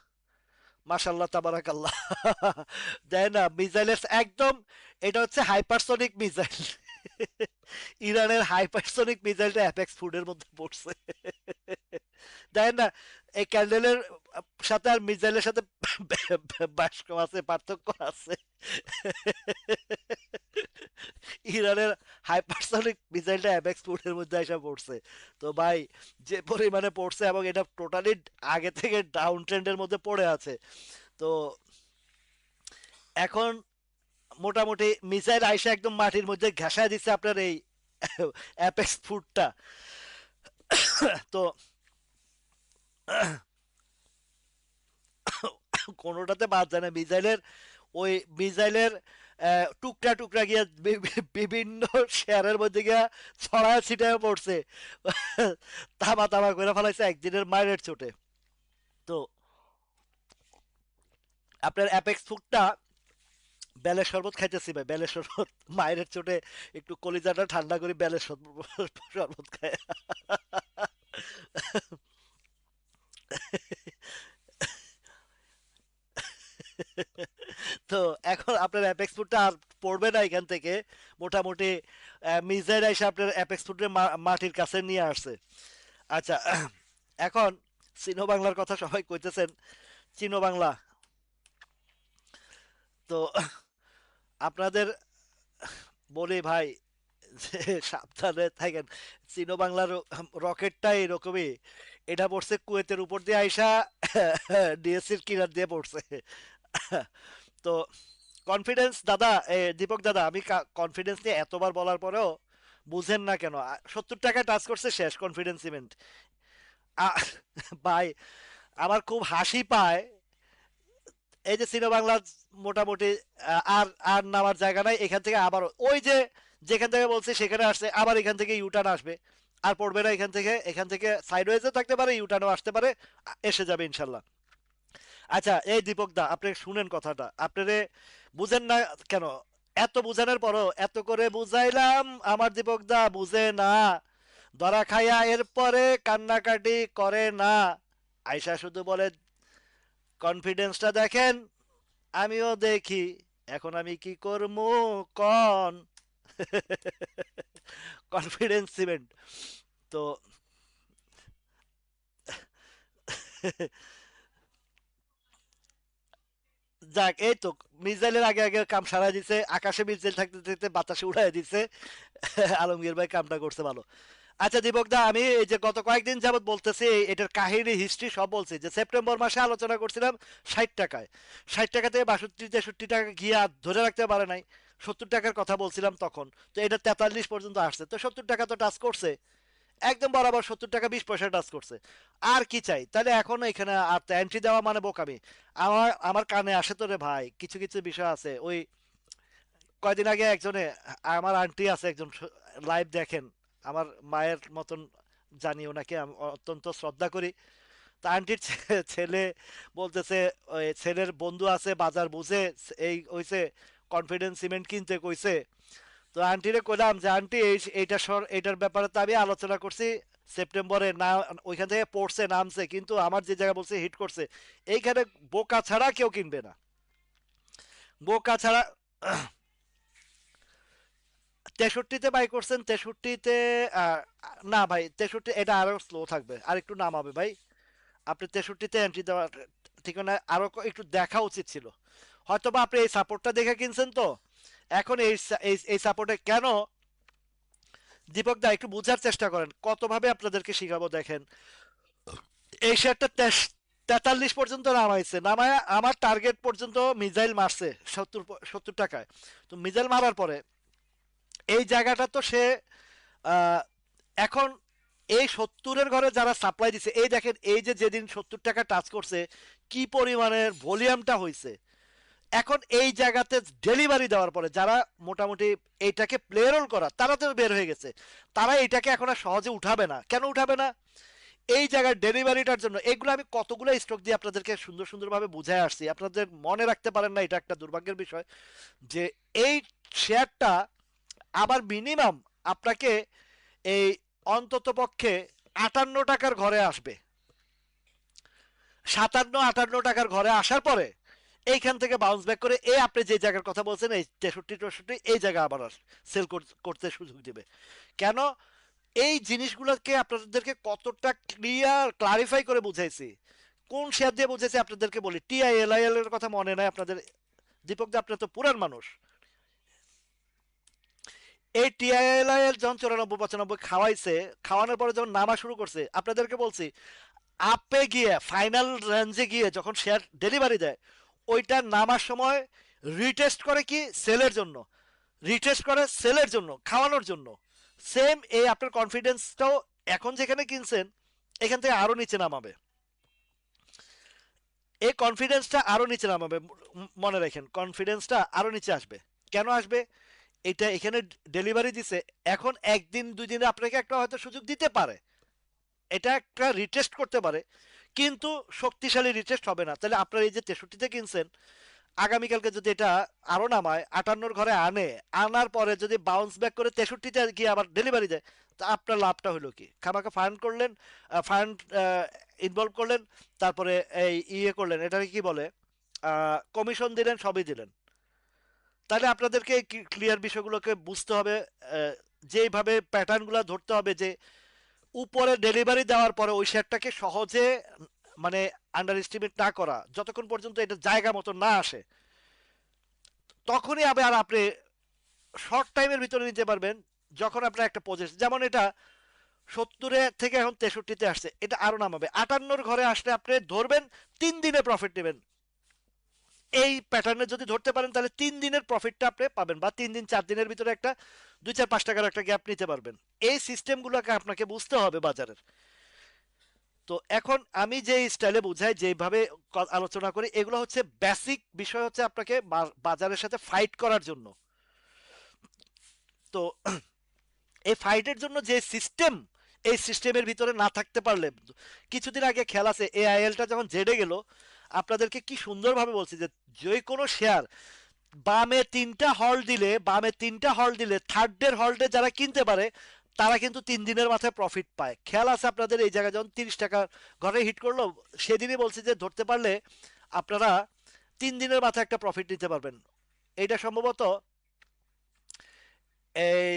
মাশাল্লাহ তাবারাকাল্লাহ। দেয় না মিসাইলের একদম, এটা হচ্ছে হাইপারসনিক মিসাইল। ইরানের হাইপারসনিক মিসাইলটা অ্যাপেক্স ফুডের মধ্যে পড়ছে। দেয় না, এই ক্যান্ডেলের সাথে আর মিসাইলের সাথে বাষ্প আছে, পার্থক্য আছে। ইরানের হাইপারসনিক মিসাইলটা অ্যাপেক্স ফুডের মধ্যে এসে পড়ছে। তো ভাই যে পরিমাণে পড়ছে, এবং এটা টোটালি আগে থেকে ডাউন ট্রেন্ডের মধ্যে পড়ে আছে। তো এখন মোটামুটি মিসাইল আইসা একদম মাটির মধ্যে ঘেঁষায় দিচ্ছে আপনার এই অ্যাপেক্স ফুডটা। তো কোনোটাতে বাদ যায় না মিসাইলের, ওই মিসাইলের টুকরা টুকরা গিয়া বিভিন্ন শেয়ারের মধ্যে গিয়া ছড়ায় ছিটায় পড়ছে। তামা তামা করে ফেলাইছে একদিনের মায়ের চোটে। তো আপনার অ্যাপেক্স ফুডটা, বেলের শরবত খাইতেছি ভাই, বেলের শরবত, মায়ের চোটে একটু কলিজাটা ঠান্ডা করে বেলের শরবত খায়। তো এখন আপনার অ্যাপেক্স ফুডটা আর পড়বে না এখান থেকে, মোটামুটি মিজাইল এসে আপনার অ্যাপেক্স ফুডের মাটির কাছে নিয়ে আসছে। আচ্ছা, এখন চীনো বাংলার কথা সবাই কইতেছেন, চীনো বাংলা, তো আপনাদের বলি ভাই যে সাবধানে থাকেন। চীনো বাংলার রকেটটা এরকমই, এটা পড়ছে কুয়েতের উপর দিয়ে আইসা ডিএসসির কিনার দিয়ে পড়ছে। তো কনফিডেন্স দাদা, দীপক দাদা, আমি কনফিডেন্স নিয়ে এতবার বলার পরেও বুঝেন না কেন? 70 টাকা টাচ করছে, শেষ কনফিডেন্স সিমেন্ট। ভাই, আমার খুব হাসি পায়। এই যে সিনো বাংলা মোটামুটি আর আর নামার জায়গা নাই, এখান থেকে আবার ওই যে যেখান থেকে বলছে সেখানে আসছে, আবার এখান থেকে ইউটার্ন আসবে। আর পড়বে না এখান থেকে, এখান থেকে সাইডওয়েজও থাকতে পারে, ইউটার্নও আসতে পারে, এসে যাবে ইনশাল্লাহ। আচ্ছা এই দীপক দা, আপনি শুনেন কথাটা, আপনারে বুঝেন না কেন? এত বুঝানোর পরও এত করে বুঝাইলাম, আমার দীপক দা বুঝে না। ধরা খাইয়া এরপরে কান্নাকাটি করে না। আয়শা শুধু বলে কনফিডেন্সটা দেখেন, আমিও দেখি, এখন আমি কি করবো কন। Confidence cement. তো যাক, এই তো মিসাইলের আগে আগে কাম সারা দিছে, আকাশে মিসাইল থাকতে থাকতে বাতাসে উড়াই দিছে। আলমগীর ভাই কামটা করছে ভালো। আচ্ছা দীপক দা, আমি এই যে গত কয়েকদিন যাবত বলতেছি, এটার কাহিনী হিস্ট্রি সব বলছি, যে সেপ্টেম্বর মাসে আলোচনা করছিলাম 60 টাকায়, 60 টাকা থেকে 62 63 টাকা গিয়ে আর ধরে রাখতে পারে নাই। 70 টাকার কথা বলছিলাম তখন, তো এটা 43 পর্যন্ত আসছে, তো 70 টাকা তো টাচ করছে, একদম বরাবর 70 টাকা 20 পয়সা টাচ করছে। আর কি চাই তাহলে? এখন এখানে আর এন্ট্রি দেওয়া মানে বোকামি। আমার আমার কানে আসে তো রে ভাই, কিছু কিছু বিষয় আছে। ওই কয়দিন আগে একজনে, আমার আন্টি আছে একজন, লাইভ দেখেন, আমার মায়ের মতন জানি, ওনাকে আমি অত্যন্ত শ্রদ্ধা করি। তা আন্টির ছেলে বলতেছে, ওই ছেলের বন্ধু আছে বাজার বুঝে, এই হইছে কনফিডেন্স সিমেন্ট কিনতে কইছে। তো আন্টিরে কইলাম যে আন্টি এইটা এইটার ব্যাপারে তো আমি আলোচনা করছি সেপ্টেম্বরে না, ওইখান থেকে পড়ছে নামছে, কিন্তু আমার যে জায়গা বলছে হিট করছে, এইখানে বোকা ছাড়া কেউ কিনবে না। বোকা ছাড়া। 63-তে বাই করছেন, 63-তে? না ভাই, 63 এটা আরো স্লো থাকবে, আর একটু নামাবে ভাই। আপনি 63-তে এন্ট্রি দেওয়ার ঠিকানা আরো একটু দেখা উচিত ছিল। হয়তো বা আপনি এই সাপোর্টটা দেখে কিনছেন তো। এখন এই সাপোর্টে কেন? দীপক দা একটু বোঝার চেষ্টা করেন, কতভাবে আপনাদেরকে শিখাবো দেখেন। এই শেয়ারটা 43 পর্যন্ত নামাইছে, নামায় আমার টার্গেট পর্যন্ত মিসাইল মারছে 70 টাকায়। তো মিসাইল মারার পরে এই জায়গাটা তো সে আহ, এখন এই 70-এর ঘরে যারা সাপ্লাই দিছে, এই দেখেন, এই যে যেদিন 70 টাকা টাচ করছে, কি পরিমাণের ভলিউমটা হয়েছে। এখন এই জায়গাতে ডেলিভারি দেওয়ার পরে যারা মোটামুটি এইটাকে প্লে রোল করা, তারা তো বের হয়ে গেছে। তারা এটাকে এখন আর সহজে উঠাবে না। কেন উঠাবে না? এই জায়গায় ডেলিভারিটার জন্য। এগুলো আমি কতগুলো স্টক দিয়ে আপনাদেরকে সুন্দর সুন্দরভাবে বুঝায় আসছি, আপনাদের মনে রাখতে পারেন না, এটা একটা দুর্ভাগ্যের বিষয়। যে এই শেয়ারটা আবার মিনিমাম আপনাকে এই অন্তত পক্ষে 58 টাকার ঘরে আসবে। 57 58 টাকার ঘরে আসার পরে এইখান থেকে বাউন্স ব্যাক করে আপনি যে জায়গার কথা বলছেন, এই 63 64, এই জায়গা আবার সেল করতে সুযোগ দিবে। কেন? এই জিনিসগুলোকে আপনাদেরকে কতটা ক্লারিফাই করে বুঝাইছি, কোন শেয়ার দিয়ে বুঝাইছি আপনাদেরকে বলি। টিআইএলআইএল এর কথা মনে নাই আপনাদের? দীপক দা, আপনি তো পুরান মানুষ। এই টিআইএলআইএল যখন 94 95 খাওয়াইছে, খাওয়ানোর পরে যখন নামা শুরু করছে, আপনাদেরকে বলছি আপে গিয়ে ফাইনাল রেঞ্জে গিয়ে যখন শেয়ার ডেলিভারি দেয়, ওইটা নামার সময় রিটেস্ট করে কি সেলের জন্য, রিটেস্ট করে সেলের জন্য, খাওয়ানোর জন্য। সেম এই আপনার কনফিডেন্সটাও এখন যেখানে কিনছেন, এখান থেকে আরো নিচে নামাবে। এই কনফিডেন্সটা আরো নিচে নামাবে, মনে রাখেন, কনফিডেন্সটা আরো নিচে আসবে। কেন আসবে? এটা এখানে ডেলিভারি দিছে, এখন একদিন দুই দিনে আপনাকে একটা হয়তো সুযোগ দিতে পারে, এটা একটা রিটেস্ট করতে পারে, কিন্তু শক্তিশালী রিটেস্ট হবে না। তাহলে আপনার এই যে 63-তে কিনছেন, আগামীকালকে যদি এটা আরো নামায় 58-র ঘরে আনে, আনার পরে যদি বাউন্স ব্যাক করে 63-তে গিয়ে আবার ডেলিভারি দেয়, তা আপনার লাভটা হলো কি? খামাখা ফান্ড করলেন, ফান্ড ইনভলভ করলেন, তারপরে এই করলেন, এটাকে কি বলে, কমিশন দিলেন, সবই দিলেন। তাহলে আপনাদেরকে ক্লিয়ার বিষয়গুলোকে বুঝতে হবে, যেইভাবে প্যাটার্নগুলো ধরতে হবে, যে উপরে ডেলিভারি দেওয়ার পরে ওই শেয়ারটাকে সহজে মানে আন্ডার এস্টিমেট না করা, যতক্ষণ পর্যন্ত এটা জায়গা মতো না আসে, তখনই আবার আপনি শর্ট টাইমের ভিতরে নিতে পারবেন। যখন আপনার একটা পজিশন, যেমন এটা 70-এ থেকে এখন 63-তে আসছে, এটা আরো নামাবে, 58-র ঘরে আসলে আপনি ধরবেন 3 দিনে প্রফিট নেবেন। এই প্যাটার্নে যদি ধরতে পারেন, তাহলে 3 দিনের প্রফিটটা আপনি পাবেন, বা 3 দিন 4 দিনের ভিতরে একটা 2-4-5 টাকার একটা গ্যাপ নিতে পারবেন। এই সিস্টেমগুলোকে আপনাকে বুঝতে হবে বাজারের। তো এখন আমি যে স্টাইলে বুঝাই, যেভাবে আলোচনা করি, এগুলো হচ্ছে বেসিক বিষয়, হচ্ছে আপনাকে বাজারের সাথে ফাইট করার জন্য। তো এই ফাইটের জন্য যে সিস্টেম, এই সিস্টেমের ভিতরে না থাকতে পারলে, কিছুদিন আগে খেলা আছে এআইএলটা যখন জেডে গেল, আপনাদেরকে কি সুন্দরভাবে বলছি যে যে কোনো শেয়ার বামে তিনটা হল দিলে থার্ডের হল্ডে যারা কিনতে পারে তারা কিন্তু 3 দিনের মাথায় প্রফিট পায়। খেয়াল আছে আপনাদের? এই জায়গায় যখন 30 টাকার ঘরে হিট করলো, সেদিনই বলছি যে ধরতে পারলে আপনারা 3 দিনের মাথায় একটা প্রফিট নিতে পারবেন। এইটা সম্ভবত এই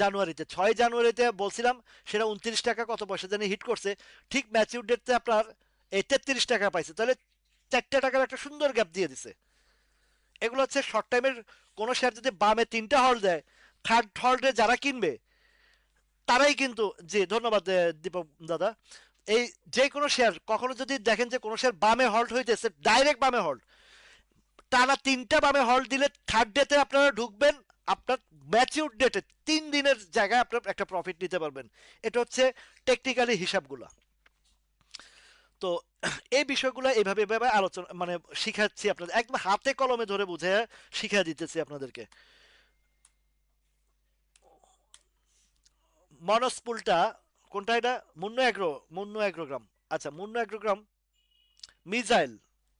জানুয়ারিতে, 6 জানুয়ারিতে বলছিলাম। সেটা 29 টাকা কত পয়সা জানি হিট করছে। ঠিক ম্যাচিউর ডেটতে আপনার এই 33 টাকা পাইছে, তাহলে 4 টাকার একটা সুন্দর গ্যাপ দিয়ে দিছে। এগুলো হচ্ছে শর্ট টাইমের। কোনো শেয়ার যদি বামে 3টা হল দেয়, থার্ড হল্ডে যারা কিনবে তারাই কিন্তু, জি ধন্যবাদ দীপক দাদা। এই যে কোনো শেয়ার কখনো যদি দেখেন যে কোনো শেয়ার বামে হল্ড হইতেছে, ডাইরেক্ট বামে হল্ড, টানা 3টা বামে হল্ড দিলে থার্ড ডেতে আপনারা ঢুকবেন, আপনার ম্যাচিউর ডেটে 3 দিনের জায়গায় আপনার একটা প্রফিট নিতে পারবেন। এটা হচ্ছে টেকনিক্যালি হিসাবগুলো। তো এই বিষয়গুলো এইভাবে এভাবে আলোচনা মানে শিখাচ্ছি আপনাদের, একদম হাতে কলমে ধরে বুঝে শিখা দিতেছি আপনাদেরকে। মনস্পুলটা কোনটা? এটা মুন্নো অ্যাগ্রোগ্রাম। আচ্ছা, মুন্নো অ্যাগ্রোগ্রাম। মিজাইল।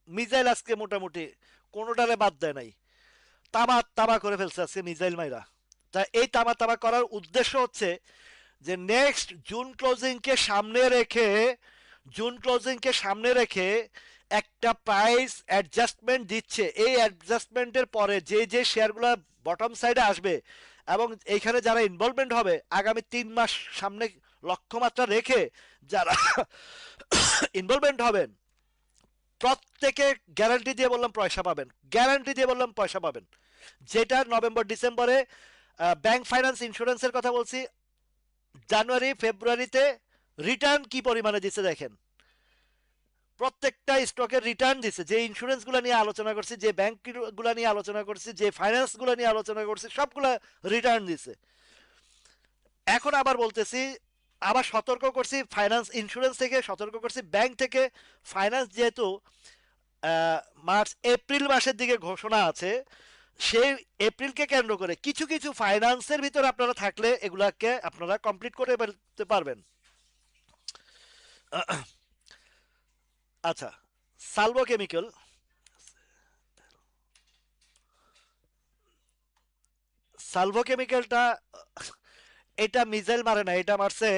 মিজাইল আজকে মোটামুটি কোনোটারে বাদ দেয় নাই। তামা তামা করে ফেলছে আজকে মিজাইল মাইরা। তা এই তামা তামা করার উদ্দেশ্য হচ্ছে যে নেক্সট জুন ক্লোজিংকে সামনে রেখে একটা প্রাইস অ্যাডজাস্টমেন্ট দিচ্ছে। এই অ্যাডজাস্টমেন্টের পরে যে যে শেয়ারগুলো বটম সাইডে আসবে এবং এইখানে যারা ইনভলভমেন্ট হবে আগামী 3 মাস সামনে লক্ষ্যমাত্রা রেখে যারা ইনভলভমেন্ট হবেন, প্রত্যেকে গ্যারান্টি দিয়ে বললাম পয়সা পাবেন, গ্যারান্টি দিয়ে বললাম পয়সা পাবেন। যেটা নভেম্বর ডিসেম্বরে ব্যাংক ফাইন্যান্স ইন্স্যুরেন্সের কথা বলছি, জানুয়ারি ফেব্রুয়ারিতে রিটার্ন কি পরিমাণে দিচ্ছে দেখেন। প্রত্যেকটা স্টকের রিটার্ন দিচ্ছে। যে ইন্স্যুরেন্স গুলো নিয়ে আলোচনা করছি, যে ব্যাংক গুলা নিয়ে আলোচনা করছি, যে ফাইন্যান্স গুলো নিয়ে আলোচনা করছি, সবগুলা রিটার্ন দিচ্ছে। এখন আবার বলতেছি, আবার সতর্ক করছি ফাইন্যান্স ইন্স্যুরেন্স থেকে, সতর্ক করছি ব্যাংক থেকে। ফাইন্যান্স যেহেতু আহ, মার্চ এপ্রিল মাসের দিকে ঘোষণা আছে, সেই এপ্রিলকে কেন্দ্র করে কিছু কিছু ফাইন্যান্সের ভিতরে আপনারা থাকলে এগুলাকে আপনারা কমপ্লিট করে ফেলতে পারবেন। আচ্ছা, সালভো কেমিক্যাল। সালভো কেমিক্যালটা, এটা মিসাইল মারে না, এটা মারছে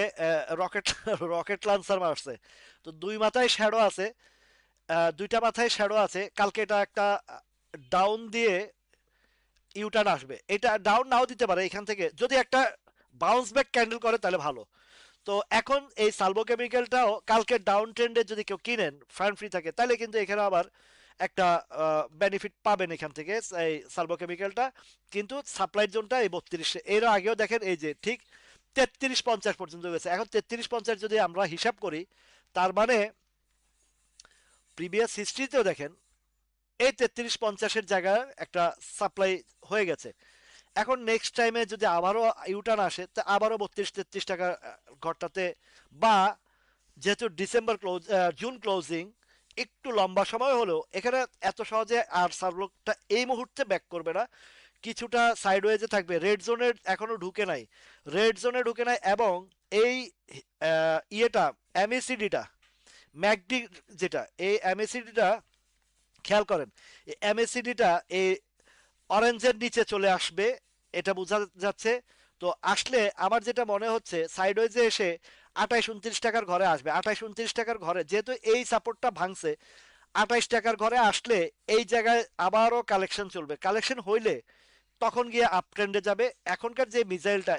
রকেট রকেট লঞ্চার মারছে। তো দুই মাথায় শ্যাডো আছে, দুইটা মাথায় শ্যাডো আছে। কালকে এটা একটা ডাউন দিয়ে ইউটার্ন আসবে। এটা ডাউন নাও দিতে পারে এখান থেকে, যদি একটা বাউন্স ব্যাক ক্যান্ডেল করে তাহলে ভালো। তো এখন এই সালভো কেমিক্যালটাও কালকে ডাউন ট্রেন্ডে যদি কেউ কিনেন, ফান্ড ফ্রি থাকে, তাহলে কিন্তু এখানে আবার একটা বেনিফিট পাবেন এখান থেকে এই সালভো কেমিক্যালটা। কিন্তু সাপ্লাই জোনটা এই 32, এর আগেও দেখেন এই যে ঠিক 33-50 পর্যন্ত গেছে। এখন 33-50 যদি আমরা হিসাব করি, তার মানে প্রিভিয়াস হিস্ট্রিতেও দেখেন এই 33-50-এর জায়গায় একটা সাপ্লাই হয়ে গেছে। এখন নেক্সট টাইমে যদি আবারও ইউটার্ন আসে, তা আবারও 32-33 টাকা ঘরটাতে, বা যেহেতু ডিসেম্বর জুন ক্লোজিং, একটু লম্বা সময় হলেও এখানে এত সহজে আর সার্ভলকটা এই মুহূর্তে ব্যাক করবে না। কিছুটা সাইডওয়েজে থাকবে, রেড জোনে এখনো ঢুকে নাই, রেড জোনে ঢুকে নাই। এবং এই ইয়েটা এমএসিডিটা, ম্যাকডি, যেটা এই এমএসিডিটা খেয়াল করেন, এই এমএসিডিটা এই অরেঞ্জের নিচে চলে আসবে, এটা বোঝা যাচ্ছে। তো আসলে আমার যেটা মনে হচ্ছে সাইডওয়েজে এসে 28-29 টাকার ঘরে আসবে। 28-29 টাকার ঘরে, যেহেতু এই সাপোর্টটা ভাঙছে, 28 টাকার ঘরে আসলে এই জায়গায় আবারও কালেকশন চলবে। কালেকশন হইলে তখন গিয়ে আপ ট্রেন্ডে যাবে। এখনকার যে মিসাইলটা,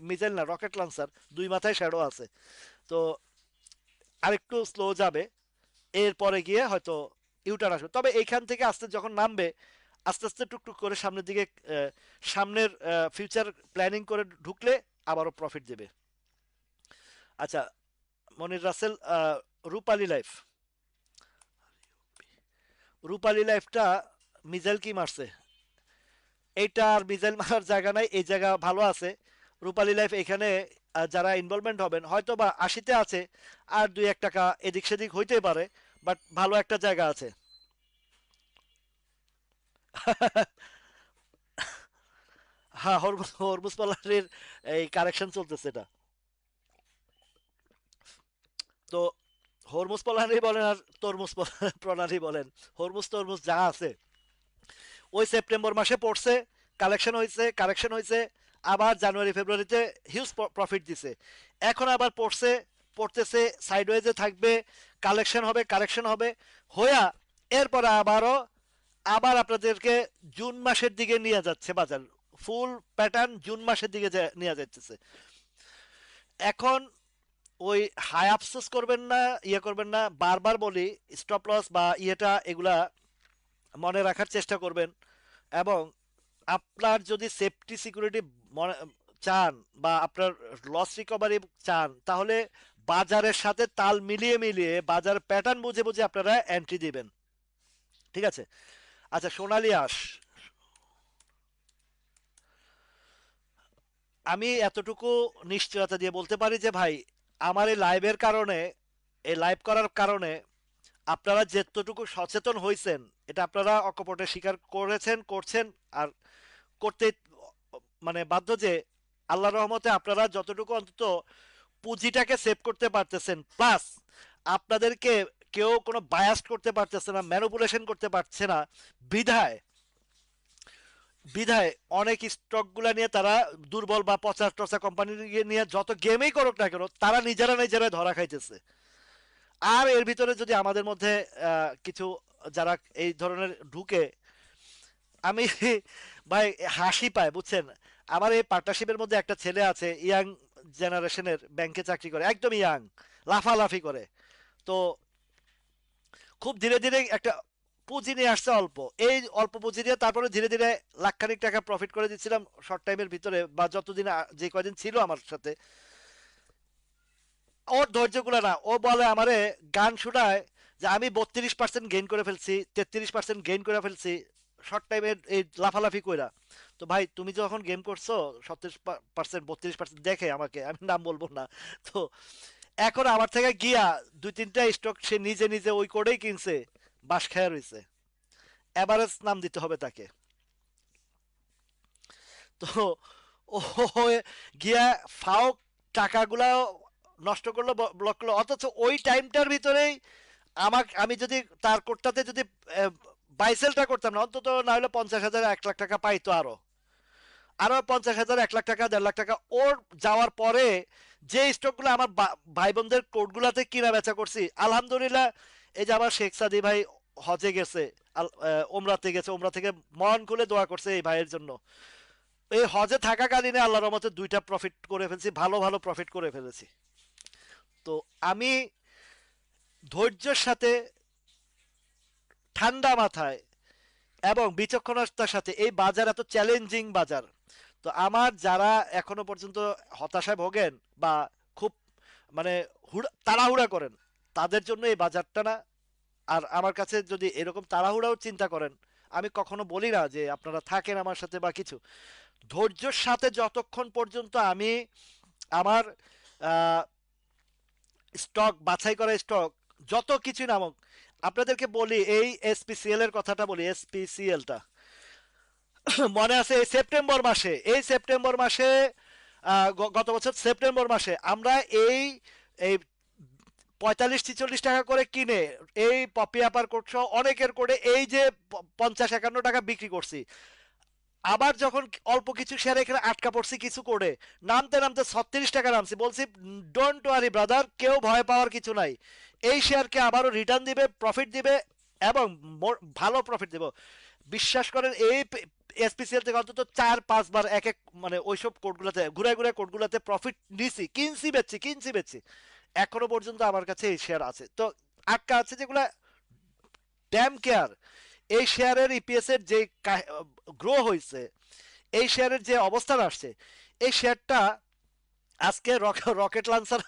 মিসাইল না, রকেট লঞ্চার, দুই মাথায় শ্যাডো আছে। তো আরেকটু স্লো যাবে, এরপরে গিয়ে হয়তো ইউটার্ন আসবে। তবে এইখান থেকে আস্তে যখন নামবে, আস্তে আস্তে টুকটুক করে সামনের দিকে, সামনের ফিউচার প্ল্যানিং করে ঢুকলে আবারও প্রফিট দেবে। আচ্ছা, মনির রাসেল, রূপালী লাইফ। রূপালী লাইফটা মিজাইল কি মারছে? এইটা আর মিসাইল মারার জায়গা নাই, এই জায়গা ভালো আছে। রূপালী লাইফ এখানে যারা ইনভলভমেন্ট হবেন হয়তো বা 80-তে আছে, আর 2-1 টাকা এদিক সেদিক হইতে পারে, বাট ভালো একটা জায়গা আছে। হ্যাঁ, হরমুজ হরমুজ প্রণালীর এই কারেকশন চলতেছে এটা। তো হরমুজ প্রণালী বলেন আর তরমুজ প্রণালী বলেন, হরমুজ তরমুজ যা আছে ওই সেপ্টেম্বর মাসে পড়ছে, কারেকশন হয়েছে, আবার জানুয়ারি ফেব্রুয়ারিতে হিউজ প্রফিট দিছে। এখন আবার পড়তেছে, সাইডওয়েজে থাকবে, কারেকশন হবে হইয়া, এরপরে আবার আপনাদেরকে জুন মাসের দিকে নিয়ে যাচ্ছে বাজার। ফুল প্যাটার্ন জুন মাসের দিকে নিয়ে যাচ্ছে। এখন ওই হাই আফসোস করবেন না, করবেন না, বারবার বলি স্টপ লস বা এগুলা মনে রাখার চেষ্টা করবেন। এবং আপনার যদি সেফটি সিকিউরিটি চান বা আপনার লস রিকভারি চান, তাহলে বাজারের সাথে তাল মিলিয়ে মিলিয়ে বাজার প্যাটার্ন বুঝে বুঝে আপনারা এন্ট্রি দিবেন। ঠিক আছে? আচ্ছা, সোনালী আঁশ, আমি এতটুকু নিশ্চয়তা দিয়ে বলতে পারি যে ভাই, আমার এই লাইভ করার কারণে আপনারা যেতটুকু সচেতন হয়েছেন, এটা আপনারা অকপটে স্বীকার করছেন, আর করতে মানে বাধ্য যে আল্লাহর রহমতে আপনারা যতটুকু অন্তত পুঁজিটাকে সেভ করতে পারতেছেন, প্লাস আপনাদেরকে কেউ কোনো বায়াস্ট করতে পারতেছে না, ম্যানিপুলেশন করতে পারছে না। বিধায় বিধায় অনেক স্টকগুলা নিয়ে তারা দুর্বল বা পচা টচা কোম্পানি নিয়ে যত গেমই করুক না কেন, তারা নিজেরা নিজেরা ধরা খাইতেছে। আর এর ভিতরে যদি আমাদের মধ্যে কিছু যারা এই ধরনের ঢুকে, আমি ভাই হাসি পায়, বুঝছেন? আমার এই পার্টনারশিপের মধ্যে একটা ছেলে আছে, ইয়াং জেনারেশনের, ব্যাংকে চাকরি করে, একদম ইয়াং, লাফালাফি করে। তো খুব ধীরে ধীরে একটা পুঁজি নিয়ে আসছে, এই অল্প পুঁজি দিয়ে তারপরে ধীরে ধীরে লাখখানিক টাকা প্রফিট করে দিচ্ছিলাম শর্ট টাইমের ভিতরে, বা যতদিন যে কয়দিন ছিল আমার সাথে। ওর ধৈর্যগুলো না, ও বলে আমারে, গান শোনায় যে আমি 32% গেইন করে ফেলছি, 33% গেইন করে ফেলছি শর্ট টাইমের এই লাফালাফি কইরা। তো ভাই, তুমি যখন গেম করছো 37%, 32% দেখে আমাকে, আমি নাম বলবো না। তো এখন আমার থেকে গিয়া 2-3টা স্টক সে নিজে নিজে ওই কোডেই কিনছে, বাস খায়া রইছে। এভারেজ নাম দিতে হবে তাকে। তো ও গিয়া ফাও টাকাগুলা নষ্ট করলো, ব্লক করলো, অথচ ওই টাইমটার ভিতরেই আমি যদি তার কোটটাতে যদি বাইসেলটা করতাম না, অন্তত না হলে 50,000 1 লাখ টাকা পাইতো, আরো আরো 50,000 1 লাখ টাকা 1.5 লাখ টাকা ওর যাওয়ার পরে যে স্টকগুলো আমার ভাই বোনদের কোটগুলাতে কিনা বেচা করছি, আলহামদুলিল্লাহ। এই যে আমার শেখ সাদি ভাই হজে গেছে, ওমরাতে গেছে, ওমরা থেকে মন খুলে দোয়া করছে এই ভাইয়ের জন্য। এই হজে থাকাকালীনে আল্লাহর রহমতে 2টা প্রফিট করে ফেলছি, ভালো ভালো প্রফিট করে ফেলেছি। তো আমি ধৈর্যের সাথে, ঠান্ডা মাথায় এবং বিচক্ষণতার সাথে, এই বাজার এত চ্যালেঞ্জিং বাজার, তো আমার যারা এখনো পর্যন্ত হতাশায় ভোগেন বা খুব মানে তাড়াহুড়া করেন, তাদের জন্য এই বাজারটা না। আর আমার কাছে যদি এরকম তাড়াহুড়াও চিন্তা করেন, আমি কখনো বলি না যে আপনারা থাকেন আমার সাথে বা কিছু। ধৈর্যের সাথে যতক্ষণ পর্যন্ত আমি আমার স্টক বাছাই করা স্টক যত কিছু নামক, আপনাদেরকে বলি, এই এসপিসিএল এর কথাটা বলি, এসপিসিএলটা মনে আছে এই সেপ্টেম্বর মাসে গত বছর সেপ্টেম্বর মাসে আমরা এই এই 45-46 টাকা করে কিনে, এই পপি আপার করছো অনেকের করে, এই যে 50-51 টাকা বিক্রি করছি। আবার যখন অল্প কিছু শেয়ার এখানে আটকা পড়ছি কিছু করে, নামতে নামতে 36 টাকা নামছি, বলছি ডোন্ট ওয়ারি ব্রাদার, কেউ ভয় পাওয়ার কিছু নাই। এই শেয়ারকে আবারও রিটার্ন দিবে, প্রফিট দিবে, এবং ভালো প্রফিট দেব। বিশ্বাস করেন, এই এসপিসিএল থেকে অন্তত 4-5 বার এক এক মানে ওইসব কোডগুলোতে ঘুরে ঘুরে কোডগুলোতে প্রফিট নিছি, কিনছি বেচছি। এখনো পর্যন্ত আমার কাছে এই শেয়ার আছে, তো আটকা আছে যেগুলা ড্যাম কেয়ার। এই শেয়ারের ইপিএস এর যে গ্রো হয়েছে, এই শেয়ারের যে অবস্থান আসছে, এই শেয়ারটা আজকে রকেট লঞ্চার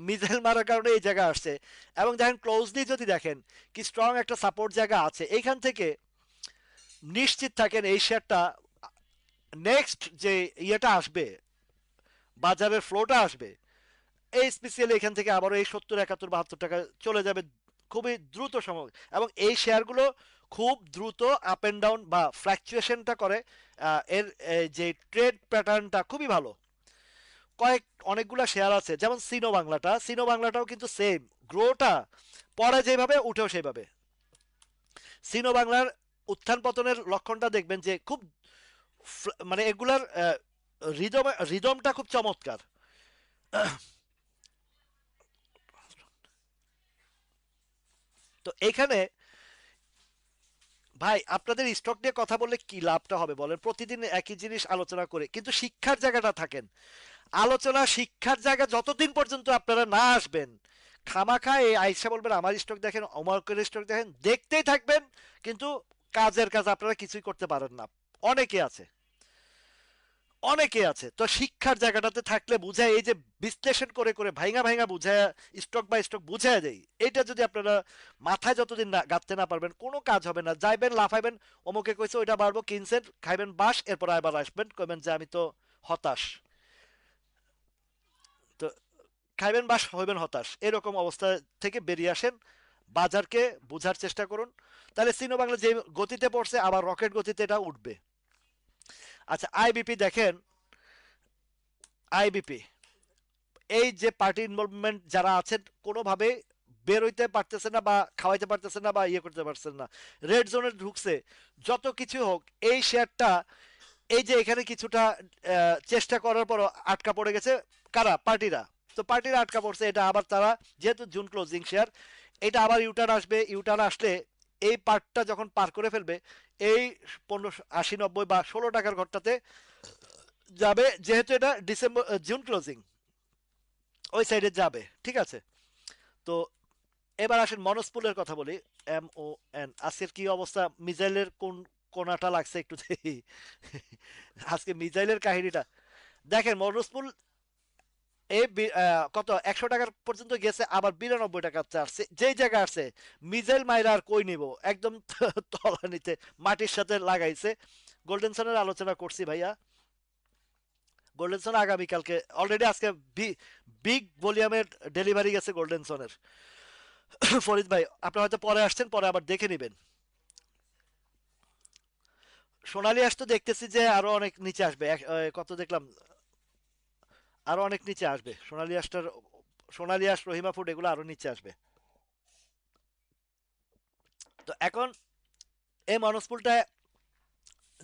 মিসাইল মারার কারণে এই জায়গা আসছে। এবং দেখেন ক্লোজলি যদি দেখেন, কি স্ট্রং একটা সাপোর্ট জায়গা আছে এইখান থেকে, নিশ্চিত থাকেন এই শেয়ারটা নেক্সট যে ইয়েটা আসবে, বাজারের ফ্লোটা আসবে, এই স্পেশালি এখান থেকে আবারও এই 70, 71, 72 টাকা চলে যাবে খুবই দ্রুত সময়। এবং এই শেয়ারগুলো খুব দ্রুত আপ এন্ড ডাউন বা ফ্ল্যাকচুয়েশনটা করে। এর যে ট্রেড প্যাটার্নটা খুবই ভালো। কয়েক অনেকগুলা শেয়ার আছে, যেমন সিনো বাংলাটাও কিন্তু সেম গ্রোটা, পরে যেভাবে উঠেও সেভাবে। সিনো বাংলার উত্থান পতনের লক্ষণটা দেখবেন যে খুব মানে এগুলার রিদমটা খুব চমৎকার। তো এখানে ভাই আপনাদের স্টক নিয়ে কথা বললে কি লাভটা হবে বলেন, প্রতিদিন একই জিনিস আলোচনা করে কিন্তু শিক্ষার জায়গাটা থাকেন। আলোচনা শিক্ষার জায়গা যতদিন পর্যন্ত আপনারা না আসবেন, খামাখা এই আইসা বলবেন আমার স্টক দেখেন, অমর্কের স্টক দেখেন, দেখতেই থাকবেন কিন্তু কাজের কাজ আপনারা কিছুই করতে পারেন না। অনেকে আছে, অনেকে আছে। তো শিক্ষার জায়গাটাতে থাকলে বুঝায়, এই যে বিশ্লেষণ করে করে ভাইঙা ভাইঙা বুঝায়, স্টক বাই স্টক বুঝায় দেয়, এটা যদি আপনারা মাথায় যতদিন না গাঁথতে না পারবেন কোনো কাজ হবে না। যাইবেন লাফাইবেন, অমুকে কইছে ওইটা বাড়বো কিনছেন, খাইবেন বাস, এরপর আবার আসবেন কইবেন যে আমি তো হতাশ। তো খাইবেন বাস হইবেন হতাশ, এরকম অবস্থা থেকে বেরিয়ে আসেন, বাজারকে বোঝার চেষ্টা করুন। তাহলে সিনো বাংলা যে গতিতে পড়ছে আবার রকেট গতিতে এটা উঠবে। আচ্ছা, আইবিপি দেখেন, আইবিপি এই যে পার্টি ইনভলভমেন্ট যারা আছেন কোনোভাবে বের হইতে পারতেছে না বা খাওয়াইতে পারতেছে না বা ইয়ে করতে পারছেন না, রেড জোনে ঢুকছে। যত কিছু হোক এই শেয়ারটা, এই যে এখানে কিছুটা চেষ্টা করার পর আটকা পড়ে গেছে কারা, পার্টিরা। তো পার্টিরা আটকা পড়ছে, এটা আবার তারা যেহেতু জুন ক্লোজিং শেয়ার, এটা আবার ইউটার্ন আসবে। ইউটার্ন আসলে এই পার্টটা যখন পার করে ফেলবে, এই 15, 80, 90 বা 16 টাকার ঘরটাতে যাবে, যেহেতু এটা জুন ক্লোজিং, ওই সাইডে যাবে। ঠিক আছে। তো এবার আসেন মনস্পুলের কথা বলি। MON আজকের কি অবস্থা, মিসাইলের কোন কোনাটা লাগছে একটু দেখি। আজকে মিসাইলের কাহিনীটা দেখেন। মনস্পুল এই কত 100 টাকার পর্যন্ত গেছে, আবার 92 টাকা আসছে, যেই জায়গায় আসছে মিসাইল মাইরা আর কই নিব, একদম তলানিতে মাটির সাথে লাগাইছে। গোল্ডেন সানের আলোচনা করছি ভাইয়া। গোল্ডেন সন আগামীকালকে অলরেডি, আজকে বিগ ভলিউমের ডেলিভারি গেছে গোল্ডেন সনের। ফরিদ ভাই আপনি হয়তো পরে আসছেন, পরে আবার দেখে নেবেন। সোনালী আঁশ তো দেখতেছি যে আরো অনেক নিচে আসবে, কত দেখলাম, আরো অনেক নিচে আসবে সোনালী আঁশটার। সোনালী আঁশ, রহিমা ফুড এগুলো আরো নিচে আসবে। তো এখন এই মনস্পুলটা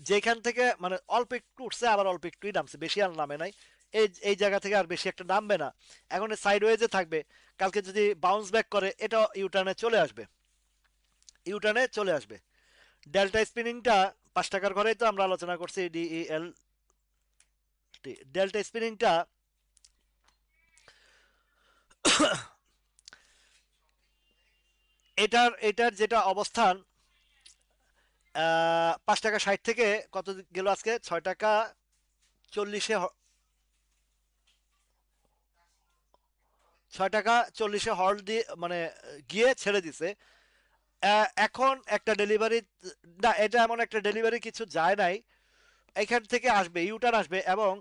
যেখান থেকে মানে অল্প একটু উঠছে, আবার অল্প একটুই নামছে, বেশি আর নামে নাই। এই এই জায়গা থেকে আর বেশি একটা নামবে না। এখন সাইড ওয়েজে থাকবে। কালকে যদি বাউন্স ব্যাক করে এটা ইউটার্নে চলে আসবে, ইউটার্নে চলে আসবে। ডেল্টা স্পিনিংটা 5 টাকার ঘরেই তো আমরা আলোচনা করছি, DEL ডেল্টা স্পিনিংটা এটার এটার যেটা অবস্থান, 5 টাকা 60 থেকে কত গেল আজকে, 6 টাকা 40-এ, 6 টাকা 40-এ হল্ড দিয়ে মানে গিয়ে ছেড়ে দিছে। এখন একটা ডেলিভারি, না এটা এমন একটা ডেলিভারি কিছু যায় নাই, এখান থেকে আসবে, ইউটার্ন আসবে। এবং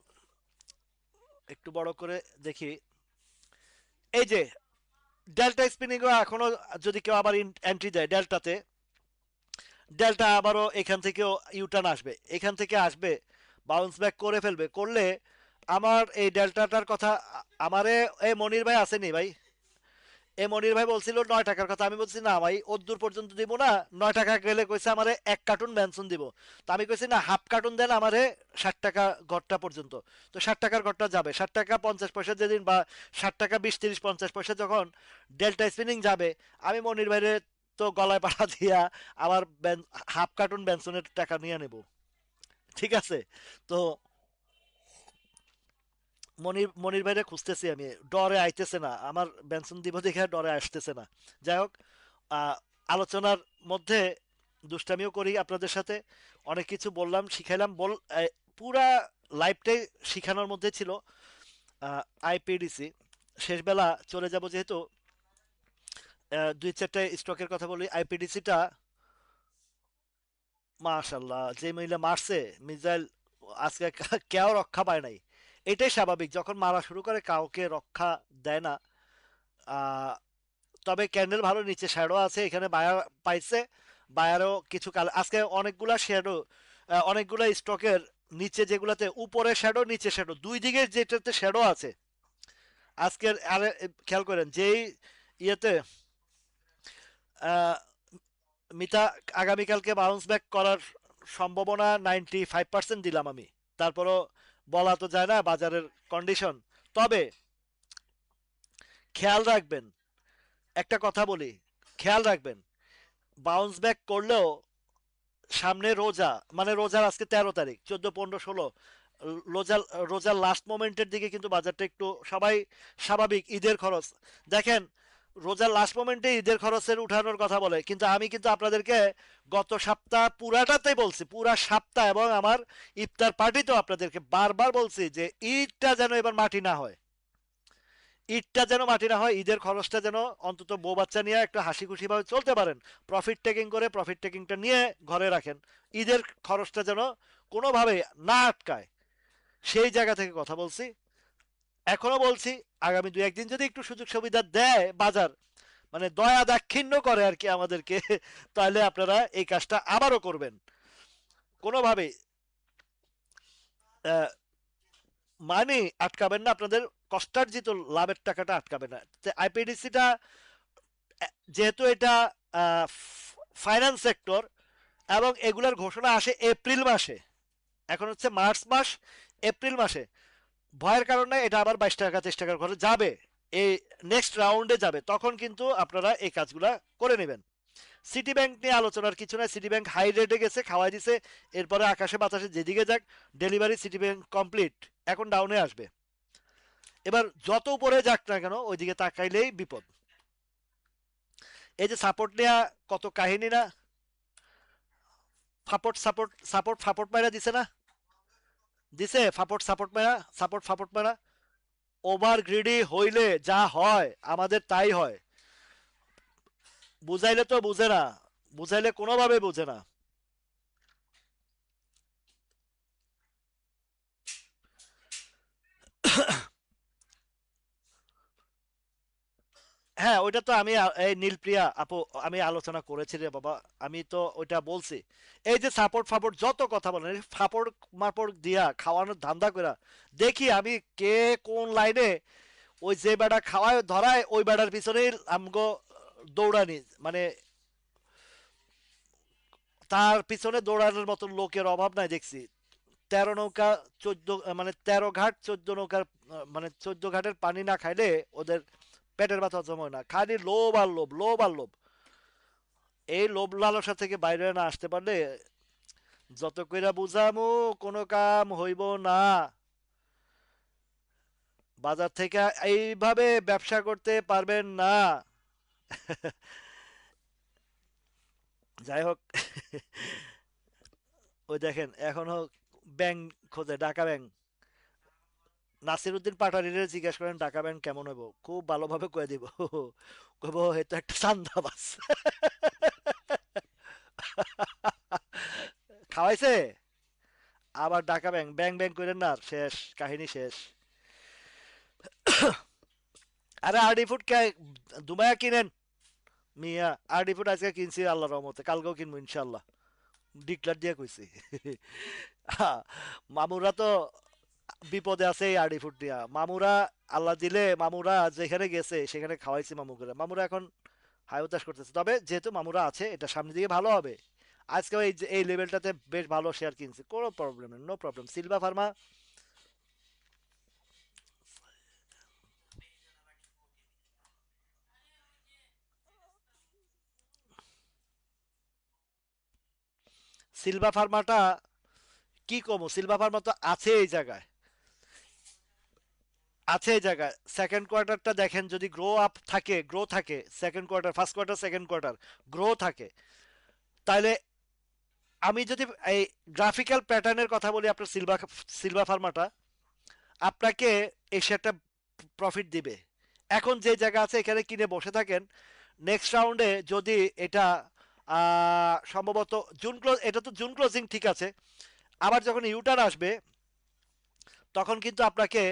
একটু বড় করে দেখি, এই যে ডেল্টা স্পিনিং এখনো যদি কেউ আবার এন্ট্রি দেয় ডেল্টাতে, ডেল্টা আবারও এখান থেকেও ইউটার্ন আসবে, এখান থেকে আসবে, বাউন্স ব্যাক করে ফেলবে। করলে আমার এই ডেল্টাটার কথা, আমারে এই মনির ভাই আসেনি ভাই, এ মনির ভাই বলছিল 9 টাকার কথা, আমি বলছি না ভাই অদ্দূর পর্যন্ত দিব না। 9 টাকা গেলে কইছে আমারে 1 কার্টুন বেনসন দিব। তো আমি কইছি না, হাফ কার্টুন দেন আমারে 60 টাকা ঘরটা পর্যন্ত। তো 60 টাকার ঘরটা যাবে, 60 টাকা 50 পয়সা যেদিন, বা 60 টাকা 20, 30, 50 পয়সা যখন ডেল্টা স্পিনিং যাবে, আমি মনির ভাইরে তো গলায় পাড়া দিয়া আমার হাফ কার্টুন বেনসনের টাকা নিয়ে নেব। ঠিক আছে। তো মনির ভাইরে খুঁজতেছি আমি, ডরে আইতেছে না, আমার বেনসন দিব দেখে ডরে আসতেছে না। যাই হোক, আহ, আলোচনার মধ্যে দুষ্টামিও করি আপনাদের সাথে, অনেক কিছু বললাম, শিখাইলাম, পুরা লাইফটাই শিখানোর মধ্যে ছিল। আইপিডিসি শেষ বেলা চলে যাব যেহেতু, দুই চারটে স্টকের কথা বলি। আইপিডিসিটা মাশাল্লাহ যে মহিলা মারছে মিসাইল, আজকে কেউ রক্ষা পায় নাই। এটাই স্বাভাবিক, যখন মারা শুরু করে কাউকে রক্ষা দেয় না। আহ, তবে ক্যান্ডেল ভালো, নিচে শ্যাডো আছে, এখানে বায়ার পাইছে। বায়ারও কিছু কাল আজকে অনেকগুলা শ্যাডো, অনেকগুলা স্টকের নিচে যেগুলাতে উপরে শ্যাডো নিচে শ্যাডো দুই দিকে যেটাতে শ্যাডো আছে আজকের। আরে খেয়াল করেন যেই ইয়েতে আহ, মিতা আগামীকালকে বাউন্স ব্যাক করার সম্ভাবনা 95% দিলাম আমি। তারপরও বলা তো যায় না বাজারের কন্ডিশন। তবে খেয়াল রাখবেন, একটা কথা বলি, খেয়াল রাখবেন, বাউন্স ব্যাক করলেও সামনে রোজা, মানে রোজার আজকে 13 তারিখ, 14, 15, 16, রোজার রোজার লাস্ট মোমেন্টের দিকে কিন্তু বাজারটা একটু সবাই স্বাভাবিক ঈদের খরচ দেখেন। রোজার লাস্ট মোমেন্টে ঈদের খরচের উঠানোর কথা বলে, কিন্তু আমি কিন্তু আপনাদেরকে গত সপ্তাহ পুরাটাতেই বলছি, পুরা সপ্তাহ, এবং আমার ইফতার পার্টিতেও আপনাদেরকে বারবার বলছি যে ঈদটা যেন এবার মাটি না হয়। ঈদটা যেন মাটি না হয়, ঈদের খরচটা যেন অন্তত বউ বাচ্চা নিয়ে একটু হাসি খুশি ভাবে চলতে পারেন। প্রফিট টেকিং করে প্রফিট টেকিংটা নিয়ে ঘরে রাখেন। ঈদের খরচটা যেন কোনোভাবে না আটকায়, সেই জায়গা থেকে কথা বলছি। এখনো বলছি, আগামী 2-1 দিন যদি একটু সুযোগ সুবিধা দেয় বাজার, মানে দয়া দাক্ষিণ্য করে আর কি আমাদেরকে, তাহলে আপনারা এই কাজটা আবারও করবেন। কোনোভাবেই আহ, মানে আটকাবেন না, আপনাদের কষ্টার্জিত লাভের টাকাটা আটকাবে না। আইপিডিসিটা যেহেতু এটা ফাইন্যান্স সেক্টর, এবং এগুলার ঘোষণা আসে এপ্রিল মাসে, এখন হচ্ছে মার্চ মাস, এপ্রিল মাসে ভয়ের কারণে এটা আবার 22 টাকা 23 টাকার ঘরে যাবে, এই নেক্সট রাউন্ডে যাবে, তখন কিন্তু আপনারা এই কাজগুলা করে নেবেন। সিটি ব্যাংক নিয়ে আলোচনার কিছু নাই, সিটি ব্যাংক হাই রেটে গেছে, খাওয়াই দিছে, এরপরে আকাশে বাতাসে যেদিকে যাক ডেলিভারি সিটি ব্যাংক কমপ্লিট, এখন ডাউনে আসবে। এবার যত উপরে যাক না কেন ওইদিকে তাকাইলেই বিপদ। এই যে সাপোর্ট নেওয়া কত কাহিনী না, ফাপট সাপোর্ট সাপোর্ট ফাপট মারা দিছে না, দিছে ফাপট সাপোর্ট মারা, সাপোর্ট ফাপট মারা। ওভার গ্রিডি হইলে যা হয় আমাদের তাই হয়। বুঝাইলে তো বুঝে না, বুঝাইলে কোনোভাবে বুঝে না। হ্যাঁ, ওইটা তো আমি এই নীলপ্রিয়া আপু, আমি আলোচনা করেছি রে বাবা, আমি তো ওইটা বলছি। এই যে সাপোর্ট ফাপোর্ট যত কথা বলেন, এই ফাপড় মাপড় দিয়া খাওয়ানোর ধান্দা করে দেখি আমি কে কোন লাইনে, ওই যে বেড়া খাওয়ায় ধরায় ওই বেড়ার পিছনেই আমগো দৌড়ানি, মানে তার পিছনে দৌড়ানোর মতো লোকের অভাব নাই দেখছি। 13 নৌকা 14, মানে 13 ঘাট 14 নৌকার, মানে 14 ঘাটের পানি না খাইলে ওদের পেটের ব্যথা হজম হয় না, খালি লোভ আর লোভ, লোভ আর লোভ। এই লোভ লালসা থেকে বাইরে না আসতে পারলে যত কইরা বুঝামু কোনো কাম হইব না। বাজার থেকে এইভাবে ব্যবসা করতে পারবেন না। যাই হোক, ওই দেখেন এখনো ব্যাংক খোঁজে, ঢাকা ব্যাংক। নাসিরউদ্দিন পাটারিরে জিজ্ঞেস করেন ঢাকা ব্যাংক কেমন হইব, খুব ভালোভাবে কয়ে দিব। কইব এটা একটা চান্দাবাজ। খাওয়াইছে, আবার ঢাকা ব্যাংক ব্যাংক ব্যাংক করেন না, শেষ কাহিনী শেষ। আরে আরডি ফুড কে দুমায়া কিনেন মিয়া, আরডি ফুড আজকে কিনছি আল্লাহর রহমতে, কালকেও কিনবো ইনশাল্লাহ, ডিক্লার দিয়ে কইছি। মামুরা তো বিপদে আছে এই আরডি ফুড দিয়া, মামুরা আল্লাহ দিলে, মামুরা যেখানে গেছে সেখানে খাওয়াইছি মামুকে, মামুরা এখন হাই উতাস করতেছে। তবে যেহেতু মামুরা আছে এটা সামনের দিকে ভালো হবে। আজকে এই লেভেলটাতে বেশ ভালো শেয়ার কিনছে, কোনো প্রবলেম নেই, no problem. Silva pharma, Silva ফার্মাটা কি কমো, সিলভা ফার্মা তো আছে এই জায়গায়, আছে এই জায়গায়। সেকেন্ড কোয়ার্টারটা দেখেন, যদি গ্রো আপ থাকে, গ্রো থাকে, second quarter first quarter second quarter grow থাকে, তাহলে আমি যদি এই গ্রাফিক্যাল প্যাটার্নের কথা বলি, আপনার সিলভা ফার্মাটা আপনাকে এই শেয়ারটা প্রফিট দিবে। এখন যে জায়গা আছে এখানে কিনে বসে থাকেন, নেক্সট রাউন্ডে যদি এটা সম্ভবত জুন ক্লোজ, এটা তো জুন ক্লোজিং ঠিক আছে, আবার যখন ইউটার্ন আসবে তখন কিন্তু আপনাকে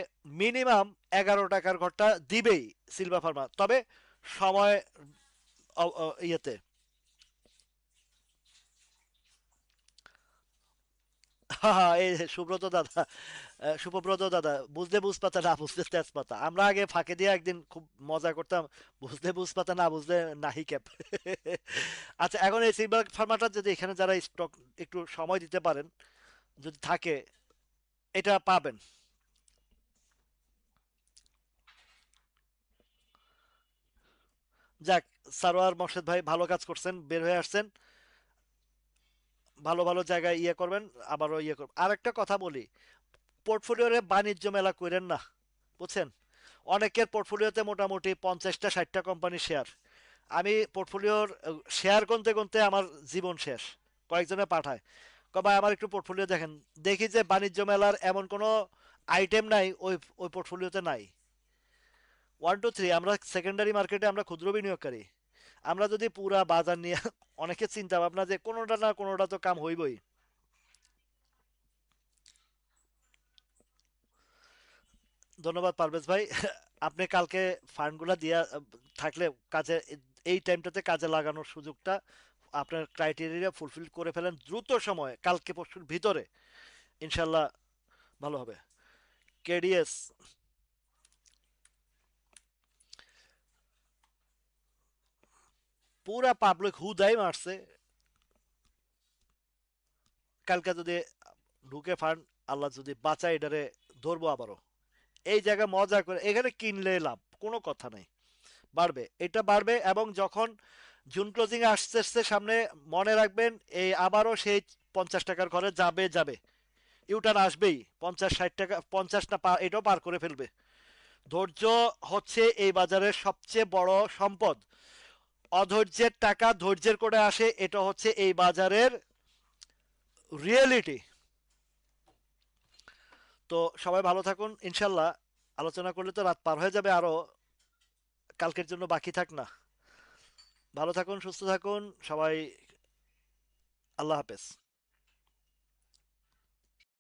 মিনিমাম 11 টাকার ঘরটা দিবেই সিলভার ফার্মা, তবে সময় ইয়েতে। এই যে সুব্রত দাদা, সুব্রত দাদা, বুঝতে বুঝ পাতা না বুঝতে তেজ পাতা, আমরা আগে ফাঁকে দিয়ে একদিন খুব মজা করতাম, বুঝতে বুঝ পাতা না বুঝতে নাহি ক্যাপ। আচ্ছা, এখন এই সিলভার ফার্মাটা যদি এখানে যারা স্টক একটু সময় দিতে পারেন, যদি থাকে, এটা পাবেন। যাক, সারোয়ার মোর্শেদ ভাই ভালো কাজ করছেন, বের হয়ে আসছেন, ভালো ভালো জায়গায় ইয়ে করবেন, আবারও ইয়ে করবেন। আর একটা কথা বলি, পোর্টফোলিওরে বাণিজ্য মেলা করেন না, বুঝছেন? অনেকের পোর্টফোলিওতে মোটামুটি 50টা 60টা কোম্পানি শেয়ার। আমি পোর্টফোলিওর শেয়ার গুনতে গুনতে আমার জীবন শেষ। কয়েকজনে পাঠায়, ভাই আমার একটু পোর্টফোলিও দেখেন, দেখি যে বাণিজ্য মেলার এমন কোনো আইটেম নাই ওই ওই পোর্টফোলিওতে নাই। 1 2 3, আমরা সেকেন্ডারি মার্কেটে আমরা ক্ষুদ্র বিনিয়োগকারী। আমরা যদি পুরা বাজার নিয়ে অনেকে চিন্তা ভাবনা যে কোনোটা না কোনোটা তো কাম হইবই। ধন্যবাদ পারভেজ ভাই। আপনি কালকে ফান্ডগুলো দিয়া থাকলে কাজে, এই টাইমটাতে কাজে লাগানোর সুযোগটা, আপনার ক্রাইটেরিয়া ফুলফিল করে ফেলেন দ্রুত সময়ে, কালকে পরশুর ভিতরে, ইনশাল্লাহ ভালো হবে। কেডিএস পুরা পাবলিক হুদাই মারছে। কালকে যদি ঢুকে ফান্ড, আল্লাহ যদি বাঁচায়, এটারে ধরবো আবারও। এই জায়গায় মজা করে এখানে কিনলে লাভ, কোনো কথা নাই। বাড়বে, এটা বাড়বে, এবং যখন জুন ক্লোজিং আসছে সামনে, মনে রাখবেন এই আবারও সেই 50 টাকার ঘরে যাবে যাবে, ইউটার্ন আসবেই, 50 60 টাকা, 50 না এটাও পার করে ফেলবে। ধৈর্য হচ্ছে এই বাজারের সবচেয়ে বড় সম্পদ। অধৈর্যের টাকা ধৈর্যের করে আসে, এটা হচ্ছে এই বাজারের রিয়েলিটি। তো সবাই ভালো থাকুন ইনশাল্লাহ। আলোচনা করলে তো রাত পার হয়ে যাবে আরো, কালকের জন্য বাকি থাক না। ভালো থাকুন, সুস্থ থাকুন সবাই। আল্লাহ হাফেজ।